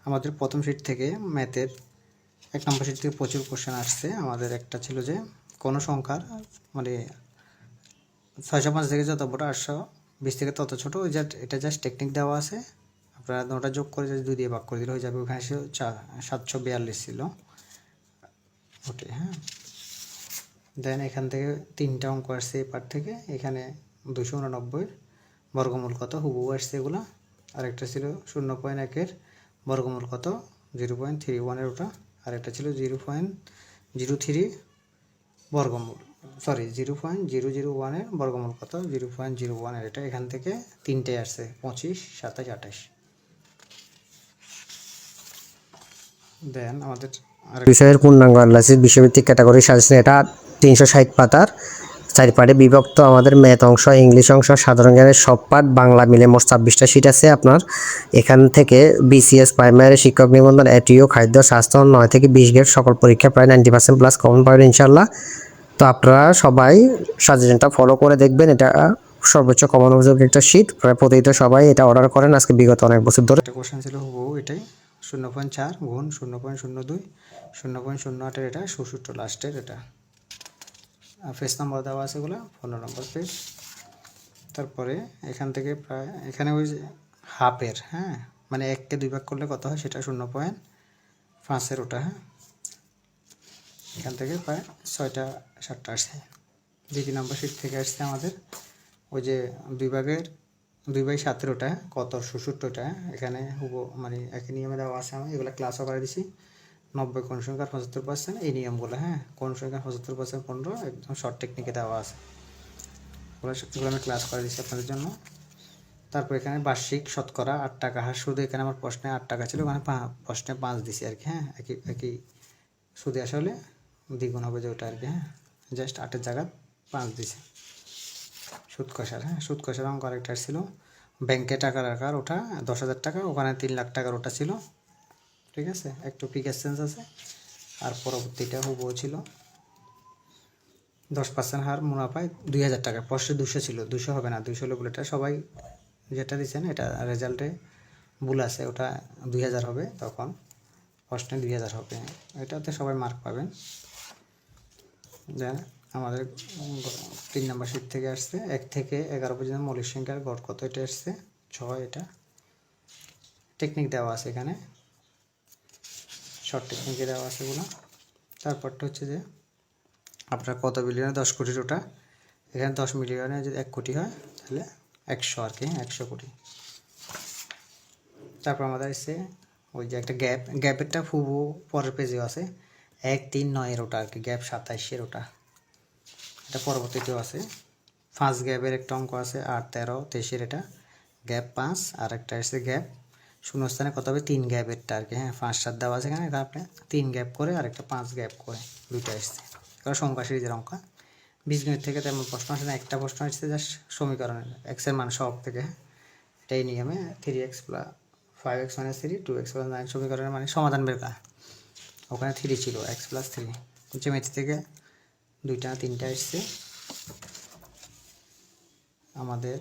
আমাদের প্রথম শিট থেকে ম্যাথের 1 নম্বর শিট থেকে প্রচুর কোশ্চেন আসছে। আমাদের একটা ছিল যে কোনো সংখ্যার মানে 605 থেকে যত বড় 820 থেকে তত ছোটো, এটা জাস্ট টেকনিক দেওয়া আছে, আপনারা 9টা যোগ করে যদি 2 দিয়ে ভাগ করে দিলে হয়ে যাবে। ওখানে 742 ছিল ওটাই, হ্যাঁ। দেন এখান থেকে 3টা অঙ্ক আসছে এই পার্ট থেকে, এখানে 289 বর্গমূল কত হুবহু আসছে এগুলা। আরেকটা ছিল 0.1-এর বর্গমূল কত 0.31-এর ওটা, আরেকটা ছিল 0.03 বর্গমূল, সরি 0.001-এর বর্গমূল কত 0.01-এর, এটা এখান থেকে 3টাই আসছে 25, 27, 28। দেন আমাদের বিষয়ের পূর্ণাঙ্গ অ্যানালাইসিস বিশ্বভিত্তিক ক্যাটাগরি সাজেশন, এটা 360 পাতার 4 পার্টে বিভক্ত। আমাদের ম্যাথ অংশ, ইংলিশ অংশ, সাধারণ জ্ঞানের সব পাঠ, বাংলা মিলে মোট 26টা শিট আছে আপনার। এখান থেকে বিসিএস প্রাইমারি শিক্ষক নিবন্ধন, এটিও, খাদ্য, স্বাস্থ্য 9 থেকে 20 গ্রেড সকল পরীক্ষা প্রায় 90% প্লাস কমন পাবেন ইনশাল্লাহ। তো আপনারা সবাই সাজেশনটা ফলো করে দেখবেন, এটা সর্বোচ্চ কমন উপযোগী একটা শিট, প্রায় প্রতিদিন সবাই এটা অর্ডার করেন আজকে বিগত অনেক বছর ধরে। একটা কোশ্চেন ছিল হুবহু এটাই, 0.4 গুণ 0.02 0.08-এর, এটা 67 লাস্টের, এটা পেজ নম্বর দেওয়া আছে এগুলো 15 নম্বর পেজ। তারপরে এখান থেকে প্রায় এখানে ওই যে হাফের, হ্যাঁ, মানে 1-কে 2 ভাগ করলে কত হয় সেটা 0.5-এর ওটা, হ্যাঁ, এখান থেকে প্রায় 6টা-7টা আসছে। 2 নম্বর শিট থেকে আসছে আমাদের ওই যে 2/7 ওটা কত 67টা, এখানে মানে একই নিয়মে দেওয়া আছে। আমি এগুলো ক্লাসও করে দিছি। 90 কোণ সংখ্যার 75%, এই নিয়মগুলো, হ্যাঁ, কোণ সংখ্যার 75% 15 একদম শর্ট টেকনিকে দেওয়া আছে। এগুলো আমি ক্লাস করে দিচ্ছি আপনাদের জন্য। তারপর এখানে বার্ষিক শতকরা 8 টাকা হার, শুধু এখানে আমার প্রশ্নে 8 টাকা ছিল, ওখানে প্রশ্নে 5 দিছি আর কি, হ্যাঁ, একই সুদে আসলে দ্বিগুণ হবে যে ওটা আর কি, হ্যাঁ, জাস্ট 8-এর জায়গায় 5 দিছে। সুদ কষার, হ্যাঁ, সুদ কষার অঙ্ক আরেকটা ছিল ব্যাংকে টাকা রাখার, ওটা 10,000 টাকা, ওখানে 3 লাখ টাকার ওটা ছিল, ঠিক আছে, একটু পিকের সেন্স আছে। আর পরবর্তীটা হুবহু ছিল 10% হার মুনাফায় 2,000 টাকা, প্রশ্নে 200 ছিল, 200 হবে না, 200 হলে বুলেটটা সবাই যেটা দিচ্ছেন এটা রেজাল্টে ভুল আছে, ওটা 2,000 হবে, তখন প্রশ্নে 2,000 হবে, এটাতে সবাই মার্ক পাবেন। দেন আমাদের 3 নম্বর শিট থেকে আসছে 1 থেকে 11 পর্যন্ত মৌলিক সংখ্যার গড় কত, এটা আসছে 6, এটা টেকনিক দেওয়া আছে এখানে, শর্ট টেকনিকে দেওয়া আছে এগুলো। তারপরটা হচ্ছে যে আপনার কত বিলিয়নে 10 কোটির ওটা, এখানে 10 মিলিয়নে যদি 1 কোটি হয় তাহলে 100 আর কি, 100 কোটি। তারপর আমাদের এসে ওই যে একটা গ্যাপেরটা হুবহু পরের পেজেও আছে, 1-3-9-এর ওটা আর কি, গ্যাপ 27-এর ওটা, এটা পরবর্তীতেও আছে। 5 গ্যাপের একটা অঙ্ক আছে 8-13-23-এর, এটা গ্যাপ 5, আর একটা এসে গ্যাপ শূন্যস্থানে কত হবে 3 গ্যাপেরটা আর কি, হ্যাঁ, 5-7 দেওয়া আছে এখানে, এটা আপনি 3 গ্যাপ করে আর একটা 5 গ্যাপ করে, দুইটা এসছে। এবার সংখ্যা সিরিজের অঙ্ক, বীজগণিত থেকে তেমন প্রশ্ন আসে না, একটা প্রশ্ন আসছে জাস্ট সমীকরণের এক্সের মান সহগ থেকে, হ্যাঁ, এটাই নিয়মে 3x + 5x - 3 2x + 9 সমীকরণের মানে সমাধান বের করা, ওখানে 3 ছিল, x + 3। জ্যামিতি থেকে 2-3টা এসছে। আমাদের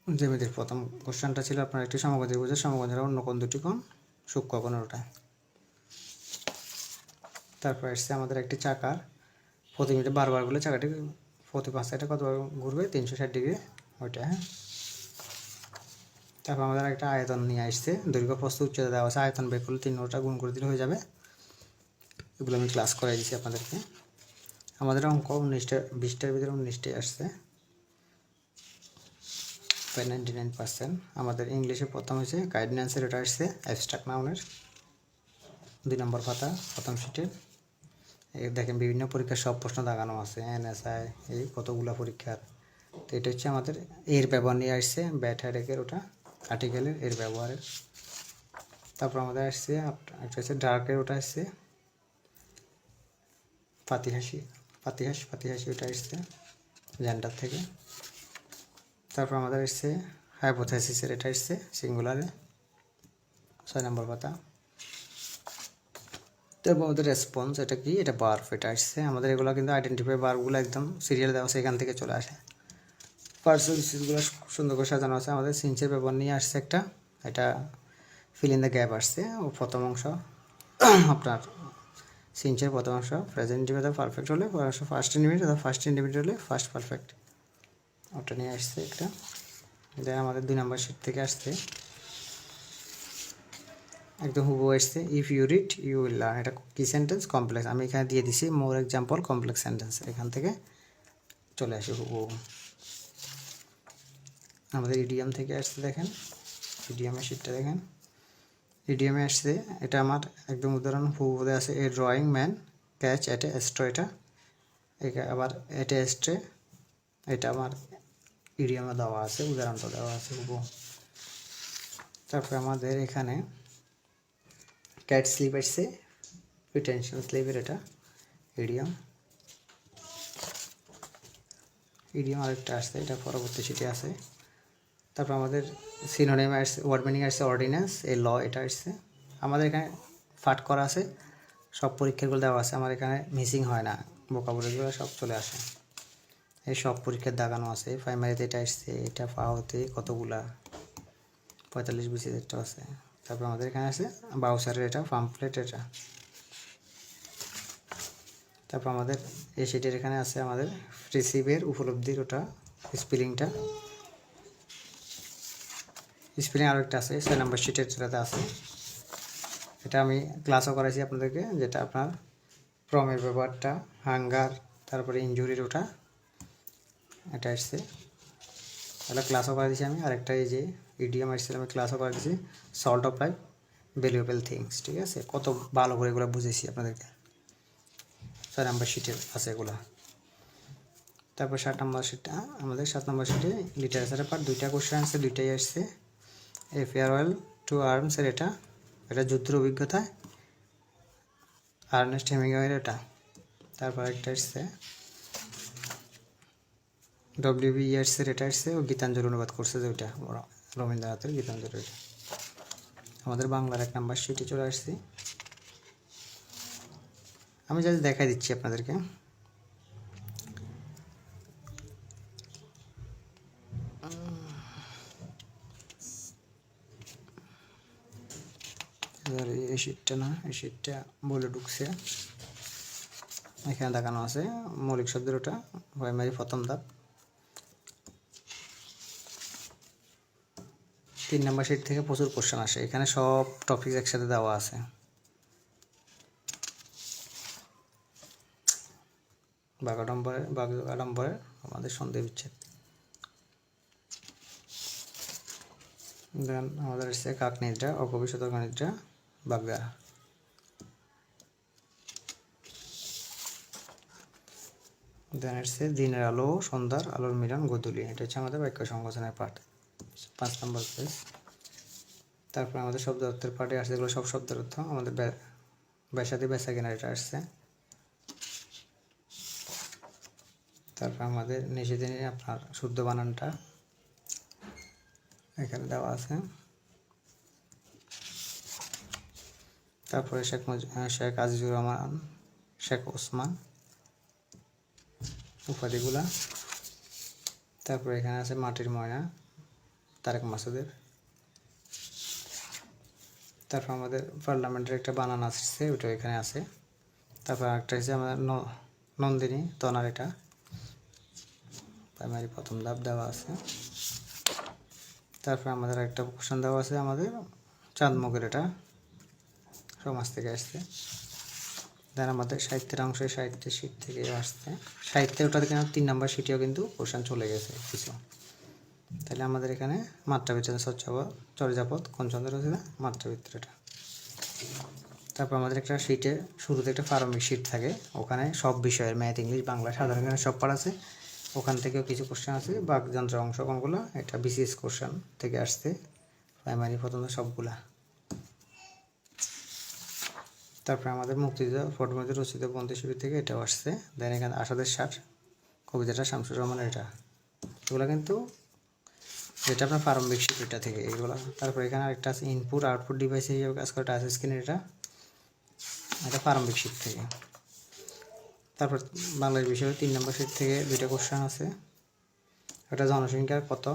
জ্যামিতির প্রথম কোশ্চেনটা ছিল আপনার একটি সমকোণী ত্রিভুজের সমকোণের অন্য কোণ দুটি কোণ সূক্ষ্মকোণের ওটা। তারপর এসছে আমাদের একটি চাকার প্রতি মিনিটে বারবার ঘুরলে চাকাটি প্রতি 5 সেকেন্ডে কতবার ঘুরবে, 360 ডিগ্রি, ওইটা, হ্যাঁ। তারপর আমাদের একটা আয়তন নিয়ে আসছে, দৈর্ঘ্য প্রস্থ উচ্চতা দেওয়া আছে, আয়তন বের করলে 3টা গুণ করে দিলে হয়ে যাবে। এগুলো আমি ক্লাস করাই দিচ্ছি আপনাদেরকে। আমাদের অঙ্ক 19টা 20টার ভিতরে 19টাই আসছে, প্রায় 99%। আমাদের ইংলিশে প্রথম হয়েছে গাইডেন্সের, এটা আসছে অ্যাবস্ট্রাক্ট নাউনের 2 নম্বর পাতা প্রথম শিটের। এই দেখেন বিভিন্ন পরীক্ষার সব প্রশ্ন দাগানো আছে, NSI এই কতগুলো পরীক্ষার। তো এটা হচ্ছে আমাদের এর ব্যবহার নিয়ে আসছে, ব্যাট হেডেকের ওটা আর্টিকেলের এর ব্যবহারের। তারপর আমাদের আসছে একটা হচ্ছে ডার্কের, ওটা আসছে পাতিহাসি ওটা আসছে জেন্ডার থেকে। তারপর আমাদের আসছে হাইপোথেসিসের, এটা আসছে সিঙ্গুলারে 6 নম্বর পাতা। তারপর আমাদের রেসপন্স, এটা কি, এটা বার্ব, এটা আসছে আমাদের। এগুলো কিন্তু আইডেন্টিফাই বার্বগুলো একদম সিরিয়াল দেওয়া আছে, এখান থেকে চলে আসে। পার্সেলগুলো সুন্দর করে সাজানো আছে। আমাদের সিঞ্চের ব্যবহার নিয়ে আসছে একটা, এটা ফিল ইন দ্য গ্যাপ আসছে, ও প্রথম অংশ আপনার সিঞ্চের প্রথম অংশ প্রেজেন্ট ইন্ডিপেন্ডেন্ট পারফেক্ট হলে ফার্স্ট ইন্ডিপেন্ডেন্ট অথবা ফার্স্ট ইন্ডিপেন্ডেন্ট হলে ফার্স্ট পারফেক্ট, ওটা নিয়ে আসছে একটা। দেন আমাদের 2 নম্বর শিট থেকে আসছে একদম হুবহু আসছে, if you read you will learn, এটা কি সেন্টেন্স, কমপ্লেক্স, আমি এখানে দিয়ে দিছি মোর এক্সাম্পল কমপ্লেক্স সেন্টেন্স, এখান থেকে চলে আসে হুবহু। আমাদের ইডিয়াম থেকে আসছে, দেখেন ইডিয়ামের শিটটা দেখেন, ইডিয়ামে আসছে এটা আমার একদম উদাহরণ হুবহু আছে, a drowning man catch at a straw, এটা আবার এট এ স্ট্রে, এটা আমার ইডিয়ামে দেওয়া আছে, উদাহরণটা দেওয়া আছে হুবহু। তারপরে আমাদের এখানে ক্যাট স্লিপ আসছে রিটেনশন স্লিপের, এটা ইডিয়াম আরেকটা আসছে, এটা পরবর্তী শিটে আছে। তারপর আমাদের সিনোনিম আসছে, ওয়ার্ড মিনিং আসছে অর্ডিন্যান্স, এই ল, এটা আসছে আমাদের এখানে পাঠ করা আছে, সব পরীক্ষাগুলো দেওয়া আছে, আমার এখানে মিসিং হয় না, ভোকাবুলারিগুলো সব চলে আসে, এই সব পরীক্ষার দাগানো আছে। প্রাইমারিতে এটা আসছে, এটা পাওয়াতে কতগুলা 45-20 একটা আছে। তারপর আমাদের এখানে আছে বাউসারের, এটা পাম্পলেট, এটা। তারপর আমাদের এই শিটের এখানে আছে আমাদের রিসিভের উপলব্ধির, ওটা স্পেলিংটা স্পেলিং আরও একটা আছে 6 নম্বর শিটের যেটাতে আছে, এটা আমি ক্লাসও করাইছি আপনাদেরকে, যেটা আপনার ফ্রমের ব্যাপারটা, হাঙ্গার, তারপরে ইনজুরির ওটা, এটা আসছে, তাহলে ক্লাসও করে দিয়েছি আমি। আরেকটা এই যে ইডিএম আসছিল, আমি ক্লাসও করে দিয়েছি, salt of life, valuable things. ঠিক আছে, কত ভালো করে এগুলো বুঝেছি আপনাদেরকে। 6 নম্বর শিটে আছে এগুলো। তারপর 7 নম্বর শিটটা আমাদের 7 নম্বর শিটে লিটারেচারের পার্ট, দুইটা কোশ্চেন আছে, দুইটাই আসছে। এ ফেয়ারওয়েল টু আর্মসের এটা, এটা যুদ্ধের অভিজ্ঞতায়, আর্নেস্ট হেমিংওয়ের এটা। তারপর একটা আসছে ডব্লিউবি ইয়ার্সের, এটা আসছে ও গীতাঞ্জলি অনুবাদ করছে যে ওইটা, রবীন্দ্রনাথের গীতাঞ্জলি, এটা আমাদের বাংলার 1 নম্বর শিটে চলে আসছি। আমি জাস্ট দেখাই দিচ্ছি আপনাদেরকে। এই শিটটা না, এই শিটটা বলে ঢুকছে, এখানে দেখানো আছে মৌলিক শব্দের ওটা, প্রাইমারি প্রথম ধাপ। 3 নম্বর শিট থেকে প্রচুর কোশ্চেন আসে, এখানে সব টপিক একসাথে দেওয়া আছে। বাগাডম্বরে আমাদের সন্দেহ বিচ্ছেদ, দেন আমাদের এসছে কাকনিদ্রা, অভবিষ্যৎ নিদ্রা, বাগধারা। দেন এসছে দিনের আলো, সন্ধ্যার আলোর মিলন, গোধূলি, এটা হচ্ছে আমাদের বাক্য সংকোচনের পাঠ, 5 নম্বর পেজ। তারপর আমাদের শব্দ অর্থের পাঠে আসছে, এগুলো সব শব্দের অর্থ। আমাদের বেসাদি বেচা কেনার এটা আসছে। তারপর আমাদের নিষেধিনী আপনার শুদ্ধ বানানটা এখানে দেওয়া আছে। তারপরে শেখ আজিজুর রহমান, শেখ ওসমান উপাধিগুলা। তারপরে এখানে আছে মাটির ময়না, তারেক মাসুদের। তারপর আমাদের পার্লামেন্টের একটা বানান আসছে, ওটা এখানে আছে। তারপর একটা হচ্ছে আমাদের নন্দিনী তনার, এটা প্রাইমারি প্রথম ধাপ দেওয়া আছে। তারপর আমাদের একটা কোশ্চেন দেওয়া আছে আমাদের চাঁদমুখের, এটা সমাজ থেকে আসছে। দেন আমাদের সাহিত্যের অংশে সাহিত্যের শীট থেকে আসছে, সাহিত্যের ওটাতে কিন্তু 3 নম্বর শিটেও কিন্তু কোশ্চেন চলে গেছে কিছু। তাহলে আমাদের এখানে মাত্রাবৃত্ত, চর্যাপদ, কোনচন্দ্র রচিত মাত্রাবৃত্ত এটা। তারপর আমাদের একটা শিটে শুরুতে একটা প্রারম্ভিক শিট থাকে, ওখানে সব বিষয়ের ম্যাথ, ইংলিশ, বাংলা, সাধারণ জ্ঞান সব পাঠ আছে। ওখান থেকেও কিছু কোশ্চেন আছে, বাকযন্ত্রের অংশ কোনগুলো, এটা বিসিএস কোশ্চেন থেকে আসছে, প্রাইমারি প্রথম সবগুলা। তারপরে আমাদের মুক্তিযুদ্ধ ফটোমধ্যে রচিত বন্ধু শিবির থেকে এটাও আসছে। দেন এখানে আসাদের ষাট কবিতাটা শামসুর রহমানের, এটা এগুলো কিন্তু যেটা আপনার প্রারম্ভিক শিক্ষা থেকে এগুলো। তারপর এখানে আরেকটা আছে ইনপুট আউটপুট ডিভাইস হিসেবে কাজ করে টাচ স্ক্রিন, এটা প্রারম্ভিক শিট থেকে। তারপর বাংলাদেশ বিষয়ে 3 নম্বর শিট থেকে 2টা কোশ্চেন আছে, এটা জনসংখ্যা কত,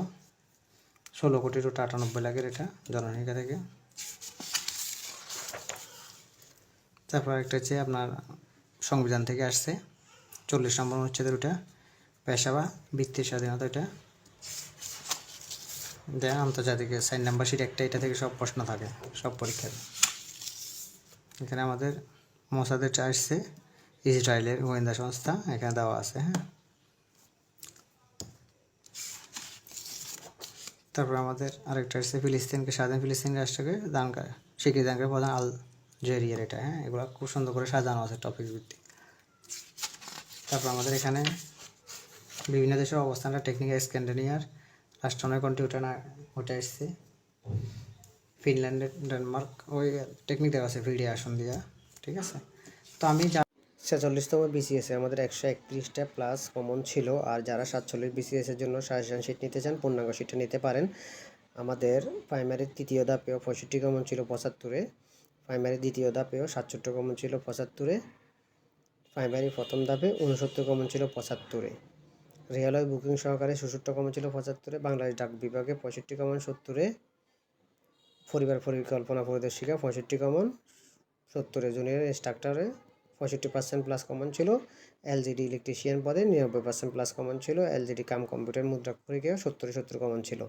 16,98,00,000 এটা জনসংখ্যা থেকে। তারপর একটা হচ্ছে আপনার সংবিধান থেকে আসছে, 40 নম্বর অনুচ্ছেদের ওটা, পেশা বা বৃত্তির স্বাধীনতা, এটা দেন আন্তর্জাতিক 4 নম্বর শিট একটা, এটা থেকে সব প্রশ্ন থাকে সব পরীক্ষায়। এখানে আমাদের মোসাদের আসছে, ইসরায়েলের গোয়েন্দা সংস্থা এখানে দেওয়া আছে। হ্যাঁ, তারপর আমাদের আরেকটা আসছে ফিলিস্তিনকে স্বাধীন ফিলিস্তিন রাষ্ট্রকে স্বীকৃতি দানকারী প্রধান আলজেরিয়ার, এটা। হ্যাঁ, এগুলো খুব সুন্দর করে সাজানো আছে টপিক ভিত্তিক। তারপর আমাদের এখানে বিভিন্ন দেশের অবস্থানটা, টেকনিক্যাল স্ক্যান্ডিনেভিয়ার রাষ্ট্র নয় কোনটি, ওটা না, ওটা এসছে ফিনল্যান্ডের, ডেনমার্ক, ওই টেকনিক দেওয়া আছে ভিডিও আসন দিয়া। ঠিক আছে, তো আমি 46তম বিসিএসে আমাদের 131টা প্লাস কমন ছিল, আর যারা 47 বিসিএসের জন্য সাজেশন শিট নিতে চান পূর্ণাঙ্গ শিটটা নিতে পারেন। আমাদের প্রাইমারির তৃতীয় ধাপেও 65 কমন ছিল 75-এ, প্রাইমারি দ্বিতীয় ধাপেও 67 কমন ছিল 75-এ, প্রাইমারি প্রথম ধাপে 69 কমন ছিল 75-এ, রেলওয়ে বুকিং সহকারে 66 কমন ছিল 75-এ, বাংলাদেশ ডাক বিভাগে 65 কমন 70-এ, পরিবার পরিকল্পনা পরিদর্শিকা 65 কমন 70-এ, জুনিয়র ইনস্ট্রাক্টরে 65% প্লাস কমন ছিল, এলজিডি ইলেকট্রিশিয়ান পদে 99% প্লাস কমন ছিল, এলজিডি কাম কম্পিউটার মুদ্রা পরীক্ষায় 70 কমন ছিল।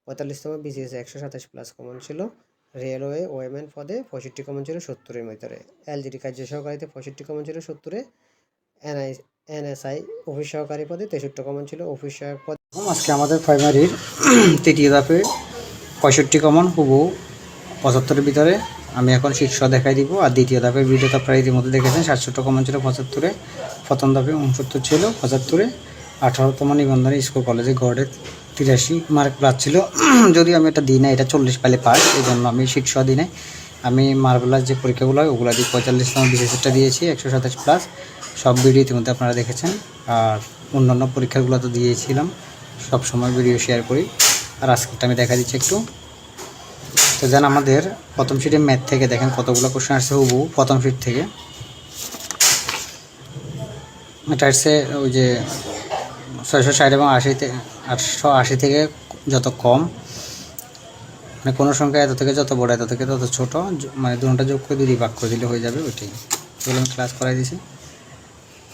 45তম বিসিএস 127 প্লাস কমন ছিল, রেলওয়ে ওএমএন পদে 65 কমন ছিল 70-এর ভিতরে, এলজিডি কার্য সহকারীতে 65 কমন ছিল 70-এ, এনএসআই অফিস সহকারী পদে 63 কমন ছিল, অফিস সহায়ক পদে। আজকে আমাদের প্রাইমারির তৃতীয় ধাপে 65 কমন হুবহু 75-এর ভিতরে আমি এখন শীর্ষ দেখাই দিব। আর দ্বিতীয় ধাপের ভিডিওটা প্রায় ইতিমধ্যে দেখেছেন, 67 কমন ছিল 75-এ, প্রথম ধাপে 69 ছিল 75-এ, 18তম নিবন্ধনে স্কুল কলেজে গড়ে 83 মার্ক প্লাস ছিল। যদি আমি এটা দিই না, এটা 40 পাইলে পাস, এই জন্য আমি শীর্ষ দিই নাই। আমি মার্বেলার যে পরীক্ষাগুলো হয় ওগুলো দিয়ে 45তম বিশেষটা দিয়েছি 127 প্লাস। সব ভিডিও ইতিমধ্যে আপনারা দেখেছেন। আর অন্যান্য পরীক্ষাগুলো তো দিয়েছিলাম, সব সময় ভিডিও শেয়ার করি। আর আজকেরটা আমি দেখা দিচ্ছি একটু। তো যেন আমাদের প্রথম শিটে ম্যাথ থেকে দেখেন কতগুলো কোশ্চেন আসছে হুবহু প্রথম শিট থেকে। এটা হচ্ছে ওই যে 660 এবং 880 থেকে যত কম, মানে কোনো সংখ্যা এত থেকে যত বড় এত থেকে তত ছোট, মানে দুটোটা যোগ করে 2 দিয়ে ভাগ করে দিলে হয়ে যাবে, ওইটাই। এগুলো আমি ক্লাস করাই দিয়েছি।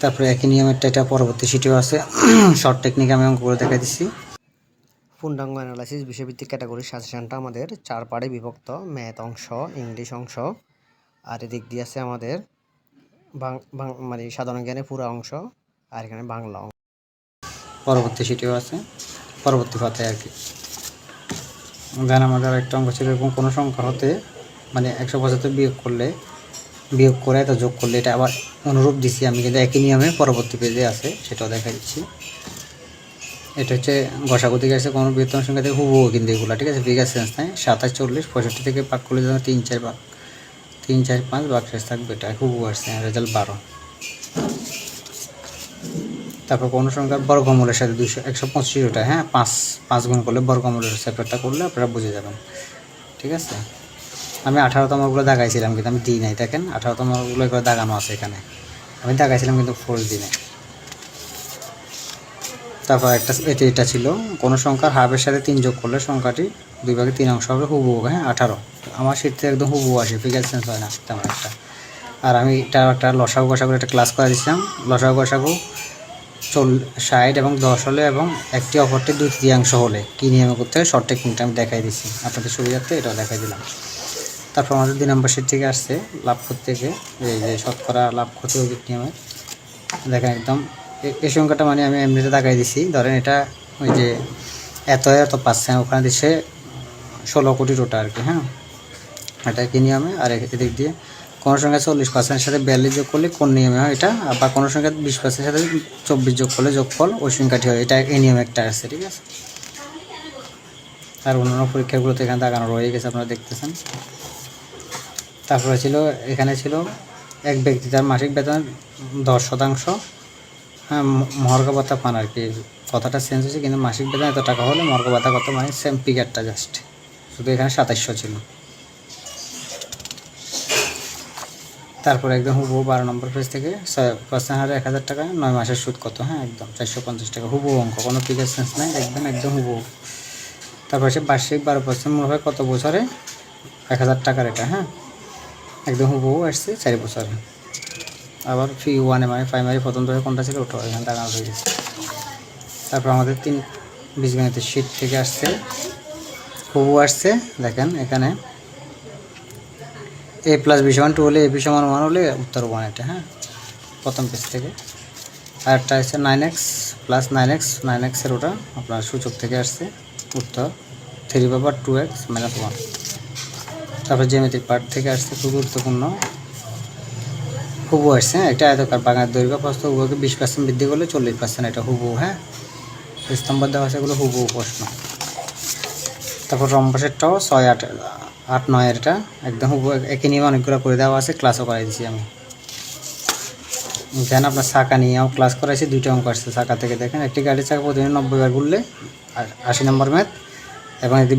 তারপরে একই নিয়মেরটা এটা পরবর্তী শিটেও আছে, শর্ট টেকনিক আমি অঙ্ক করে দেখাই দিচ্ছি। পূর্ণাঙ্গ অ্যানালাইসিস বিষয়ভিত্তিক ক্যাটাগরি সাজেশনটা আমাদের 4 পার্টে বিভক্ত, ম্যাথ অংশ, ইংলিশ অংশ, আর এদিক দিয়ে আছে আমাদের মানে সাধারণ জ্ঞানের পুরো অংশ, আর এখানে বাংলা অংশ। পরবর্তী শিটেও আছে, পরবর্তী পাতায় আর কি। দেন আমাদের একটা অঙ্ক ছিল এরকম কোনো সংখ্যা হতে, মানে 175 বিয়োগ করে এত যোগ করলে, এটা আবার অনুরূপ দিছি আমি, কিন্তু একই নিয়মে পরবর্তী পেজে আছে, সেটাও দেখা দিচ্ছি। এটা হচ্ছে গসাগু থেকে আসছে কোনো বৃহত্তম সংখ্যা থেকে হুবহু, কিন্তু এগুলো ঠিক আছে, ফিগার সেন্স নাই। 27, 40, 65 থেকে ভাগ করলে যেন 3, 4 ভাগ 3, 4, 5 ভাগ শেষ থাকবে, এটা হুবহু আসছে, রেজাল্ট 12। তারপর কোনো সংখ্যার বর্গমূলের সাথে 125 ওটা, হ্যাঁ 5 গুণ করলে বর্গমূলের সেপারেটটা করলে আপনারা বুঝে যাবেন, ঠিক আছে। আমি 18তমগুলো দাগাইছিলাম, কিন্তু আমি দিই নাই, দেখেন 18তমগুলো এগুলো দাগানো আছে এখানে, আমি দাগাইছিলাম কিন্তু ফোর দিই নাই। তারপর এটা ছিল কোনো সংখ্যার হাফের সাথে 3 যোগ করলে সংখ্যাটি 2 ভাগে 3 অংশ হবে হুবহু, হ্যাঁ 18। আমার শীট থেকে একদম হুবহু আসে, ফিগার সেন্স হয় না তেমন একটা। আর আমি এটা একটা লসাগু গসাগু একটা ক্লাস করে দিয়েছিলাম। লসাগু গসাগু 60 এবং 10 হলে এবং একটি অপরটি 2/3 হলে কী নিয়মে করতে হয়, শর্ট টেকনিকটা আমি দেখাই দিচ্ছি আপনাদের সুবিধার্থে, এটাও দেখাই দিলাম। তারপর আমাদের 2 নম্বর শিট থেকে আসছে লাভ ক্ষতি থেকে, এই যে শতকরা লাভ ক্ষতি অভিযোগ নিয়মে দেখেন একদম এই সংখ্যাটা, মানে আমি এমনিতে দেখাই দিছি। ধরেন এটা ওই যে এত পাচ্ছেন, ওখানে দিচ্ছে 16 কোটি ওটা আর কি, হ্যাঁ এটা কি নিয়মে। আর এদিক দিয়ে কোনো সংখ্যা 40%-এর সাথে 42 যোগ করলে কোন নিয়মে হয় এটা, আবার কোনো সংখ্যা 20%-এর সাথে 24 যোগ করলে যোগফল ওই সংখ্যাটি হয়, এটা এই নিয়মে একটা আসছে, ঠিক আছে। আর অন্যান্য পরীক্ষাগুলোতে এখানে দাগানো রয়ে গেছে, আপনারা দেখতেছেন। তারপরে ছিল এখানে ছিল এক ব্যক্তি তার মাসিক বেতন 10%, হ্যাঁ মহার্ঘ ভাতা পান আর কি, কথাটা চেঞ্জ হয়েছে, কিন্তু মাসিক বেতন এত টাকা হলে মহার্ঘ ভাতা কত, মানে সেম ফিগারটা জাস্ট, শুধু এখানে 2700 ছিল। তারপরে একদম হুবহু 12 নম্বর পেজ থেকে 6% হারে 1000 টাকা, 9 মাসের সুদ কত, হ্যাঁ একদম 450 টাকা, হুবহু অঙ্ক, কোনো ফিগার সেন্স নাই, দেখবেন একদম হুবহু। তারপরে সে বার্ষিক 12% মুনাফা কত বছরে 1000 টাকার, এটা হ্যাঁ একদম হুবহু আসছে 4 বছরে। আবার ফি 1 মানে প্রাইমারি প্রথম ধরে কোনটা ছিল ওটা এখানে দাঁড়ানো হয়ে গেছে। তারপর আমাদের 3 বীজগণিতের শীট থেকে আসছে হুবহু আসছে, দেখেন এখানে a + b = 2 হলে a b = 1 হলে উত্তর 1, এটা হ্যাঁ প্রথম পেজ থেকে। আর একটা হচ্ছে 9x + 9x এর ওটা আপনার সূচক থেকে আসছে উত্তর 3/2x - 1। তারপর জ্যামিতিক পার্ট থেকে আসছে খুব গুরুত্বপূর্ণ হুবহু আসছে, একটা আয়তাকার বাগানের দৈর্ঘ্য প্রস্থ উভয়কে 20% বৃদ্ধি করলে 40%, এটা হুবহু, হ্যাঁ স্তম্ভ দেওয়া আছে, এগুলো হুবহু প্রশ্ন। তারপর রম্বসেরটাও 6, 8, 8, 9 এটা একদম হুবহু একই নিয়মে অনেকগুলো করে দেওয়া আছে, ক্লাসও করাই দিয়েছি আমি। দেন আপনার চাকা নিয়েও ক্লাস করাইছি, 2টা অঙ্ক আসছে চাকা থেকে, দেখেন একটি গাড়ির চাকা প্রতিদিন 90 বার ঘুরলে 80 নম্বর ম্যাথ, এবং এটি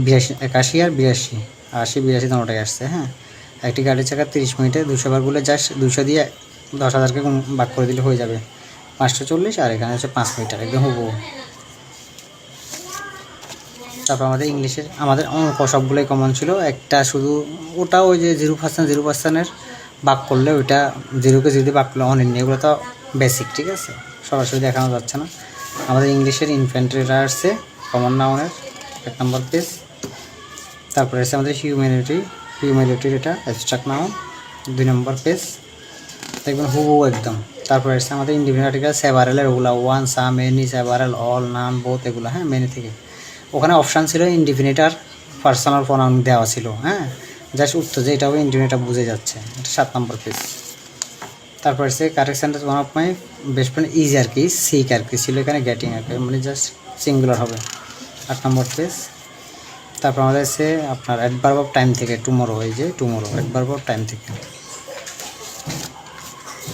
81 আর 82, 80, 82 দুটোটাই আসছে, হ্যাঁ একটি গাড়ির চাকা 30 মিনিটে 200 বার ঘুরলে জাস্ট 200 দিয়ে 10,000কে ভাগ করে দিলে হয়ে যাবে 540, আর এখানে হচ্ছে 5 মিটার, একদম হুবহু। তারপর আমাদের ইংলিশের আমাদের অঙ্ক সবগুলোই কমন ছিল, একটা শুধু ওটা ওই যে 0% ভাগ করলে ওইটা 0কে 0 দিয়ে ভাগ করলে অনির্ণ, এগুলো তো বেসিক, ঠিক আছে সরাসরি দেখানো যাচ্ছে না। আমাদের ইংলিশের ইনফ্যান্ট্রিরা আসছে কমন নাউনের, 1 নম্বর পেজ। তারপরে আছে আমাদের হিউম্যানিটির এটা অ্যাবস্ট্রাক্ট নাউন 2 নম্বর পেজ, দেখবেন হুবহু একদম। তারপরে আছে আমাদের ইন্ডিপেন্ডেন্ট আর্টিকেল সেভারেলের ওগুলা ওয়ান, সাম, মেনি, সেভারেল, অল, নান, বোথ এগুলো, হ্যাঁ মেনি থেকে। ওখানে অপশান ছিল ইনডিফিনিট আর পার্সোনাল প্রোনাউন দেওয়া ছিল, হ্যাঁ জাস্ট উত্তর যে এটাও ইনডিফিনিট বুঝে যাচ্ছে, এটা 7 নম্বর পেজ। তারপর আছে correct sentence one of my best friend is আর কি সিক আর কি ছিল এখানে গেটিং আর কি, মানে জাস্ট সিঙ্গুলার হবে 8 নম্বর পেজ। তারপর আমাদের আছে আপনার অ্যাডভার্ব অফ টাইম থেকে টুমোরো, এই যে টুমোরো অ্যাডভার্ব অফ টাইম থেকে।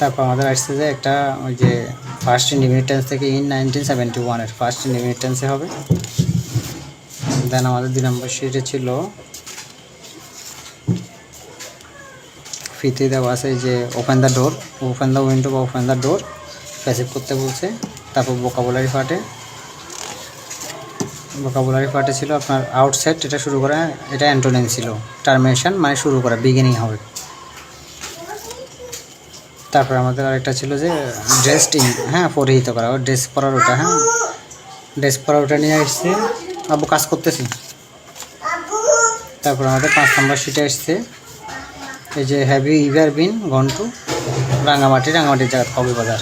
তারপর আমাদের আসছে যে একটা ওই যে ফার্স্ট ইনডিফিনিট টেন্স থেকে ইন 1971 ফার্স্ট ইনডিফিনিট টেন্সে হবে। দেন আমাদের 2 নম্বর শিটে ছিল ফিতে দেওয়া আছে যে open the door, open the window বা ওপেন দ্য ডোর প্যাসিভ করতে বলছে। তারপর ভোকাবুলারি পার্টে ছিল আপনার আউটসাইড, এটা শুরু করা, এটা অ্যান্টোনিম ছিল। টার্মিনেশন মানে শুরু করা, বিগিনিং হবে। তারপর আমাদের আরেকটা ছিল যে ড্রেসড ইন, হ্যাঁ পরিহিত করা, ড্রেস পরার ওটা, হ্যাঁ ড্রেস পরার ওটা নিয়ে আসছে। আবু কাজ করতেছি। তারপর আমাদের 5 নম্বর শিটে আসছে এই যে have you ever bin gone to রাঙামাটির জায়গা কক্সবাজার।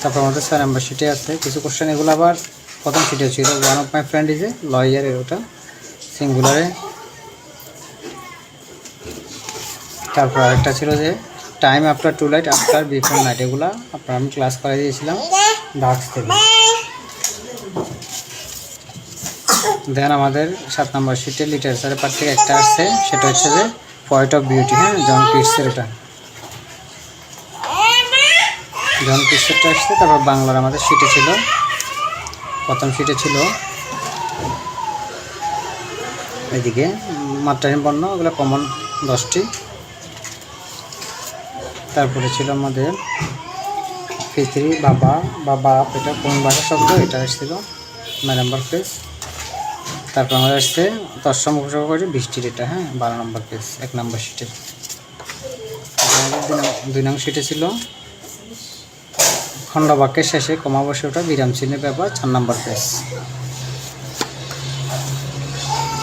তারপর আমাদের 6 নম্বর শিটে আছে কিছু কোশ্চেন, এগুলো আবার প্রথম শিটে ছিল। One of my friend is a lawyer, ওটা সিঙ্গুলারে। তারপর আরেকটা ছিল যে time after to light after before night, এগুলো আপনার আমি ক্লাস করে দিয়েছিলাম ডাক্স থেকে। দেন আমাদের 7 নম্বর শিটে লিটারেচারের পার্ট থেকে একটা আসছে, সেটা হচ্ছে যে পয়েন্ট অফ বিউটি, হ্যাঁ জন কিটসের, এটা জন কিটসেরটা আসছে। তারপর বাংলার আমাদের শিটে ছিল, প্রথম শিটে ছিল এদিকে মাত্রাহীন বর্ণ, ওগুলো কমন 10টি। তারপরে ছিল আমাদের পৃথিবী বাবা বা বাপ, এটা কোন ভাষার শব্দ, এটা এসেছিল 9 নম্বর পেজ। তারপর আমাদের আসছে তৎসম উপসর্গ করে বৃষ্টির, এটা হ্যাঁ 12 নম্বর পেজ 1 নম্বর শিটে। আমাদের 2 নং শিটে ছিল খণ্ডবাক্যের শেষে কমা বসে ওটা বিরাম চিহ্নের ব্যাপার 4 নম্বর পেজ।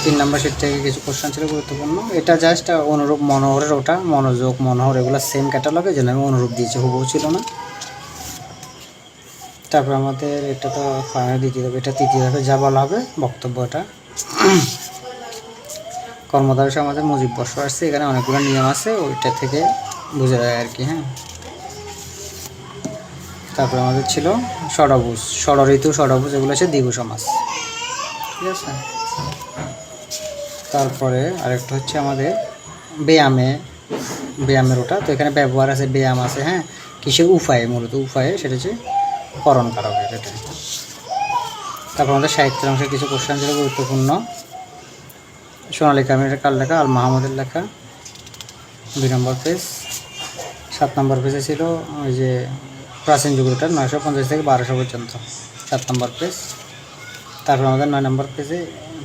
3 নম্বর শিট থেকে কিছু কোশ্চেন ছিল গুরুত্বপূর্ণ, এটা জাস্ট অনুরূপ মনোহরের, ওটা মনোযোগ মনোহর এগুলো সেম ক্যাটালগে, যেন আমি অনুরূপ দিয়েছি, হুবহু ছিল না। তারপর আমাদের এটা তো ফাইনাল দ্বিতীয় ধাপে, এটা তৃতীয় ধাপে যা বলা হবে বক্তব্যটা। কর্মধারস আমাদের মুজিব বর্ষ আসছে, এখানে অনেকগুলো নিয়ম আছে, ওইটা থেকে বুঝে যায় আর কি, হ্যাঁ। তারপর আমাদের ছিল ষড়ভুজ, ষড়ঋতু, ষড়ভুজ এগুলো হচ্ছে দ্বিগু সমাস, ঠিক আছে। তারপরে আরেকটা হচ্ছে আমাদের ব্যায়ামের ওটা, তো এখানে ব্যবহার আছে, ব্যায়াম আছে, হ্যাঁ কিসের উপায়ে, মূলত উপায়ে, সেটা হচ্ছে করণ কারকের, এটা। তারপর আমাদের সাহিত্যের অংশে কিছু কোশ্চেন ছিল গুরুত্বপূর্ণ, সোনালী কামিনের কার লেখা, আল মাহমুদের লেখা 2 নম্বর পেজ। 7 নম্বর পেজে ছিল ওই যে প্রাচীন যুগটা 950 থেকে 1200 পর্যন্ত 7 নম্বর পেজ। তারপর আমাদের 9 নম্বর পেজে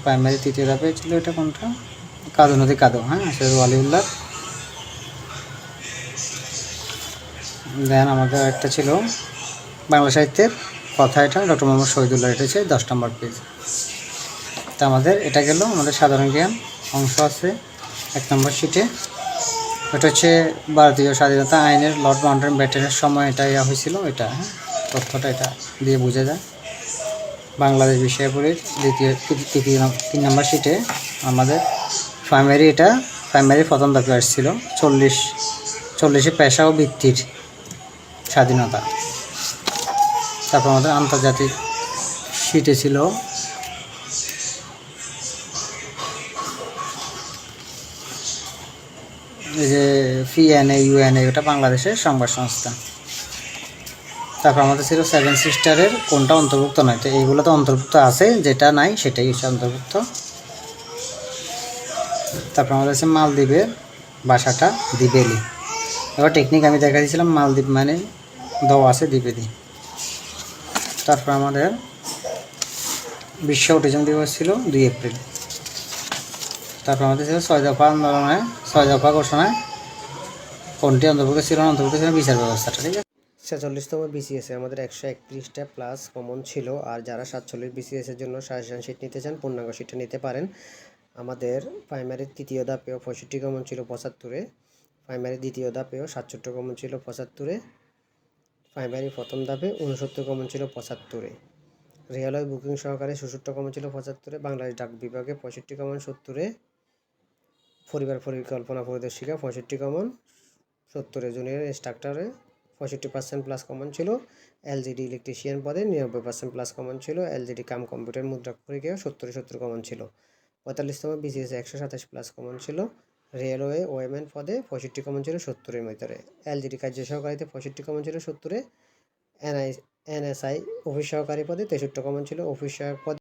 প্রাইমারি তৃতীয় ধাপে ছিল, এটা কোনটা, কাদো নদী কাদো, হ্যাঁ সৈয়দ ওয়ালিউল্লাহ। দেন আমাদের একটা ছিল বাংলা সাহিত্যের কথা, এটা ডক্টর মোহাম্মদ শহীদুল্লাহ, এটা হচ্ছে 10 নম্বর পেজ। তা আমাদের এটা গেল আমাদের সাধারণ জ্ঞান অংশ আছে 1 নম্বর শিটে, এটা হচ্ছে ভারতীয় স্বাধীনতা আইনের লর্ড মাউন্টেন ব্যাটেনের সময় এটা হয়েছিল, এটা হ্যাঁ তথ্যটা এটা দিয়ে বোঝা যায়। বাংলাদেশ বিষয়াবলীর 3 নম্বর শিটে আমাদের প্রাইমারি প্রথম ধাপে আসছিল 40 পেশা ও বৃত্তির স্বাধীনতা। তারপর আমাদের আন্তর্জাতিক শিটে ছিল এই যে PNA UNA, ওটা বাংলাদেশের সংবাদ সংস্থা। তারপর আমাদের ছিল 7 সিস্টারের কোনটা অন্তর্ভুক্ত নয়, তো এইগুলো তো অন্তর্ভুক্ত আছে, যেটা নাই সেটাই হচ্ছে অন্তর্ভুক্ত। তারপর আমাদের আছে মালদ্বীপের ভাষাটা দ্বীপেলি, এবার টেকনিক আমি দেখা দিয়েছিলাম, মালদ্বীপ মানে দেওয়া আছে দ্বীপেলি। তারপর আমাদের বিশ্ব অটিজম দিবস ছিল 2 এপ্রিল। তারপর আমাদের ছিল 6 দফা আন্দোলনে 6 দফা ঘোষণায় কোনটি অন্তর্ভুক্ত ছিল না, অন্তর্ভুক্ত ছিল বিচার ব্যবস্থাটা, ঠিক আছে। 46তম বিসিএসে আমাদের 131টা প্লাস কমন ছিল। আর যারা 47 বিসিএসের জন্য সাজেশন শিট নিতে চান পূর্ণাঙ্গ শিটটা নিতে পারেন। আমাদের প্রাইমারির তৃতীয় ধাপেও 65 কমন ছিল 75-এ, প্রাইমারি দ্বিতীয় ধাপেও 67 কমন ছিল 75-এ, প্রাইমারি প্রথম ধাপে 69 কমন ছিল 75-এ, রেলওয়ে বুকিং সহকারে 66 কমন ছিল 75-এ, বাংলাদেশ ডাক বিভাগে 65 কমন 70-এ, পরিবার পরিকল্পনা পরিদর্শিকা 65 কমন 70-এ, জুনিয়র ইনস্ট্রাক্টরে 65% প্লাস কমন ছিল, এলজিডি ইলেকট্রিশিয়ান পদে 99% প্লাস কমন ছিল, এলজিডি কাম কম্পিউটার মুদ্রা পরীক্ষায় 70 কমন ছিল। 45তম বিসিএস 127 প্লাস কমন ছিল, রেলওয়ে ওয়েম্যান পদে 65 কমন ছিল 70-এর ভিতরে, এলজিডি কার্য সহকারীতে 65 কমন ছিল 70-এ, এনএসআই অফিস সহকারী পদে 63 কমন ছিল, অফিস সহায়ক পদে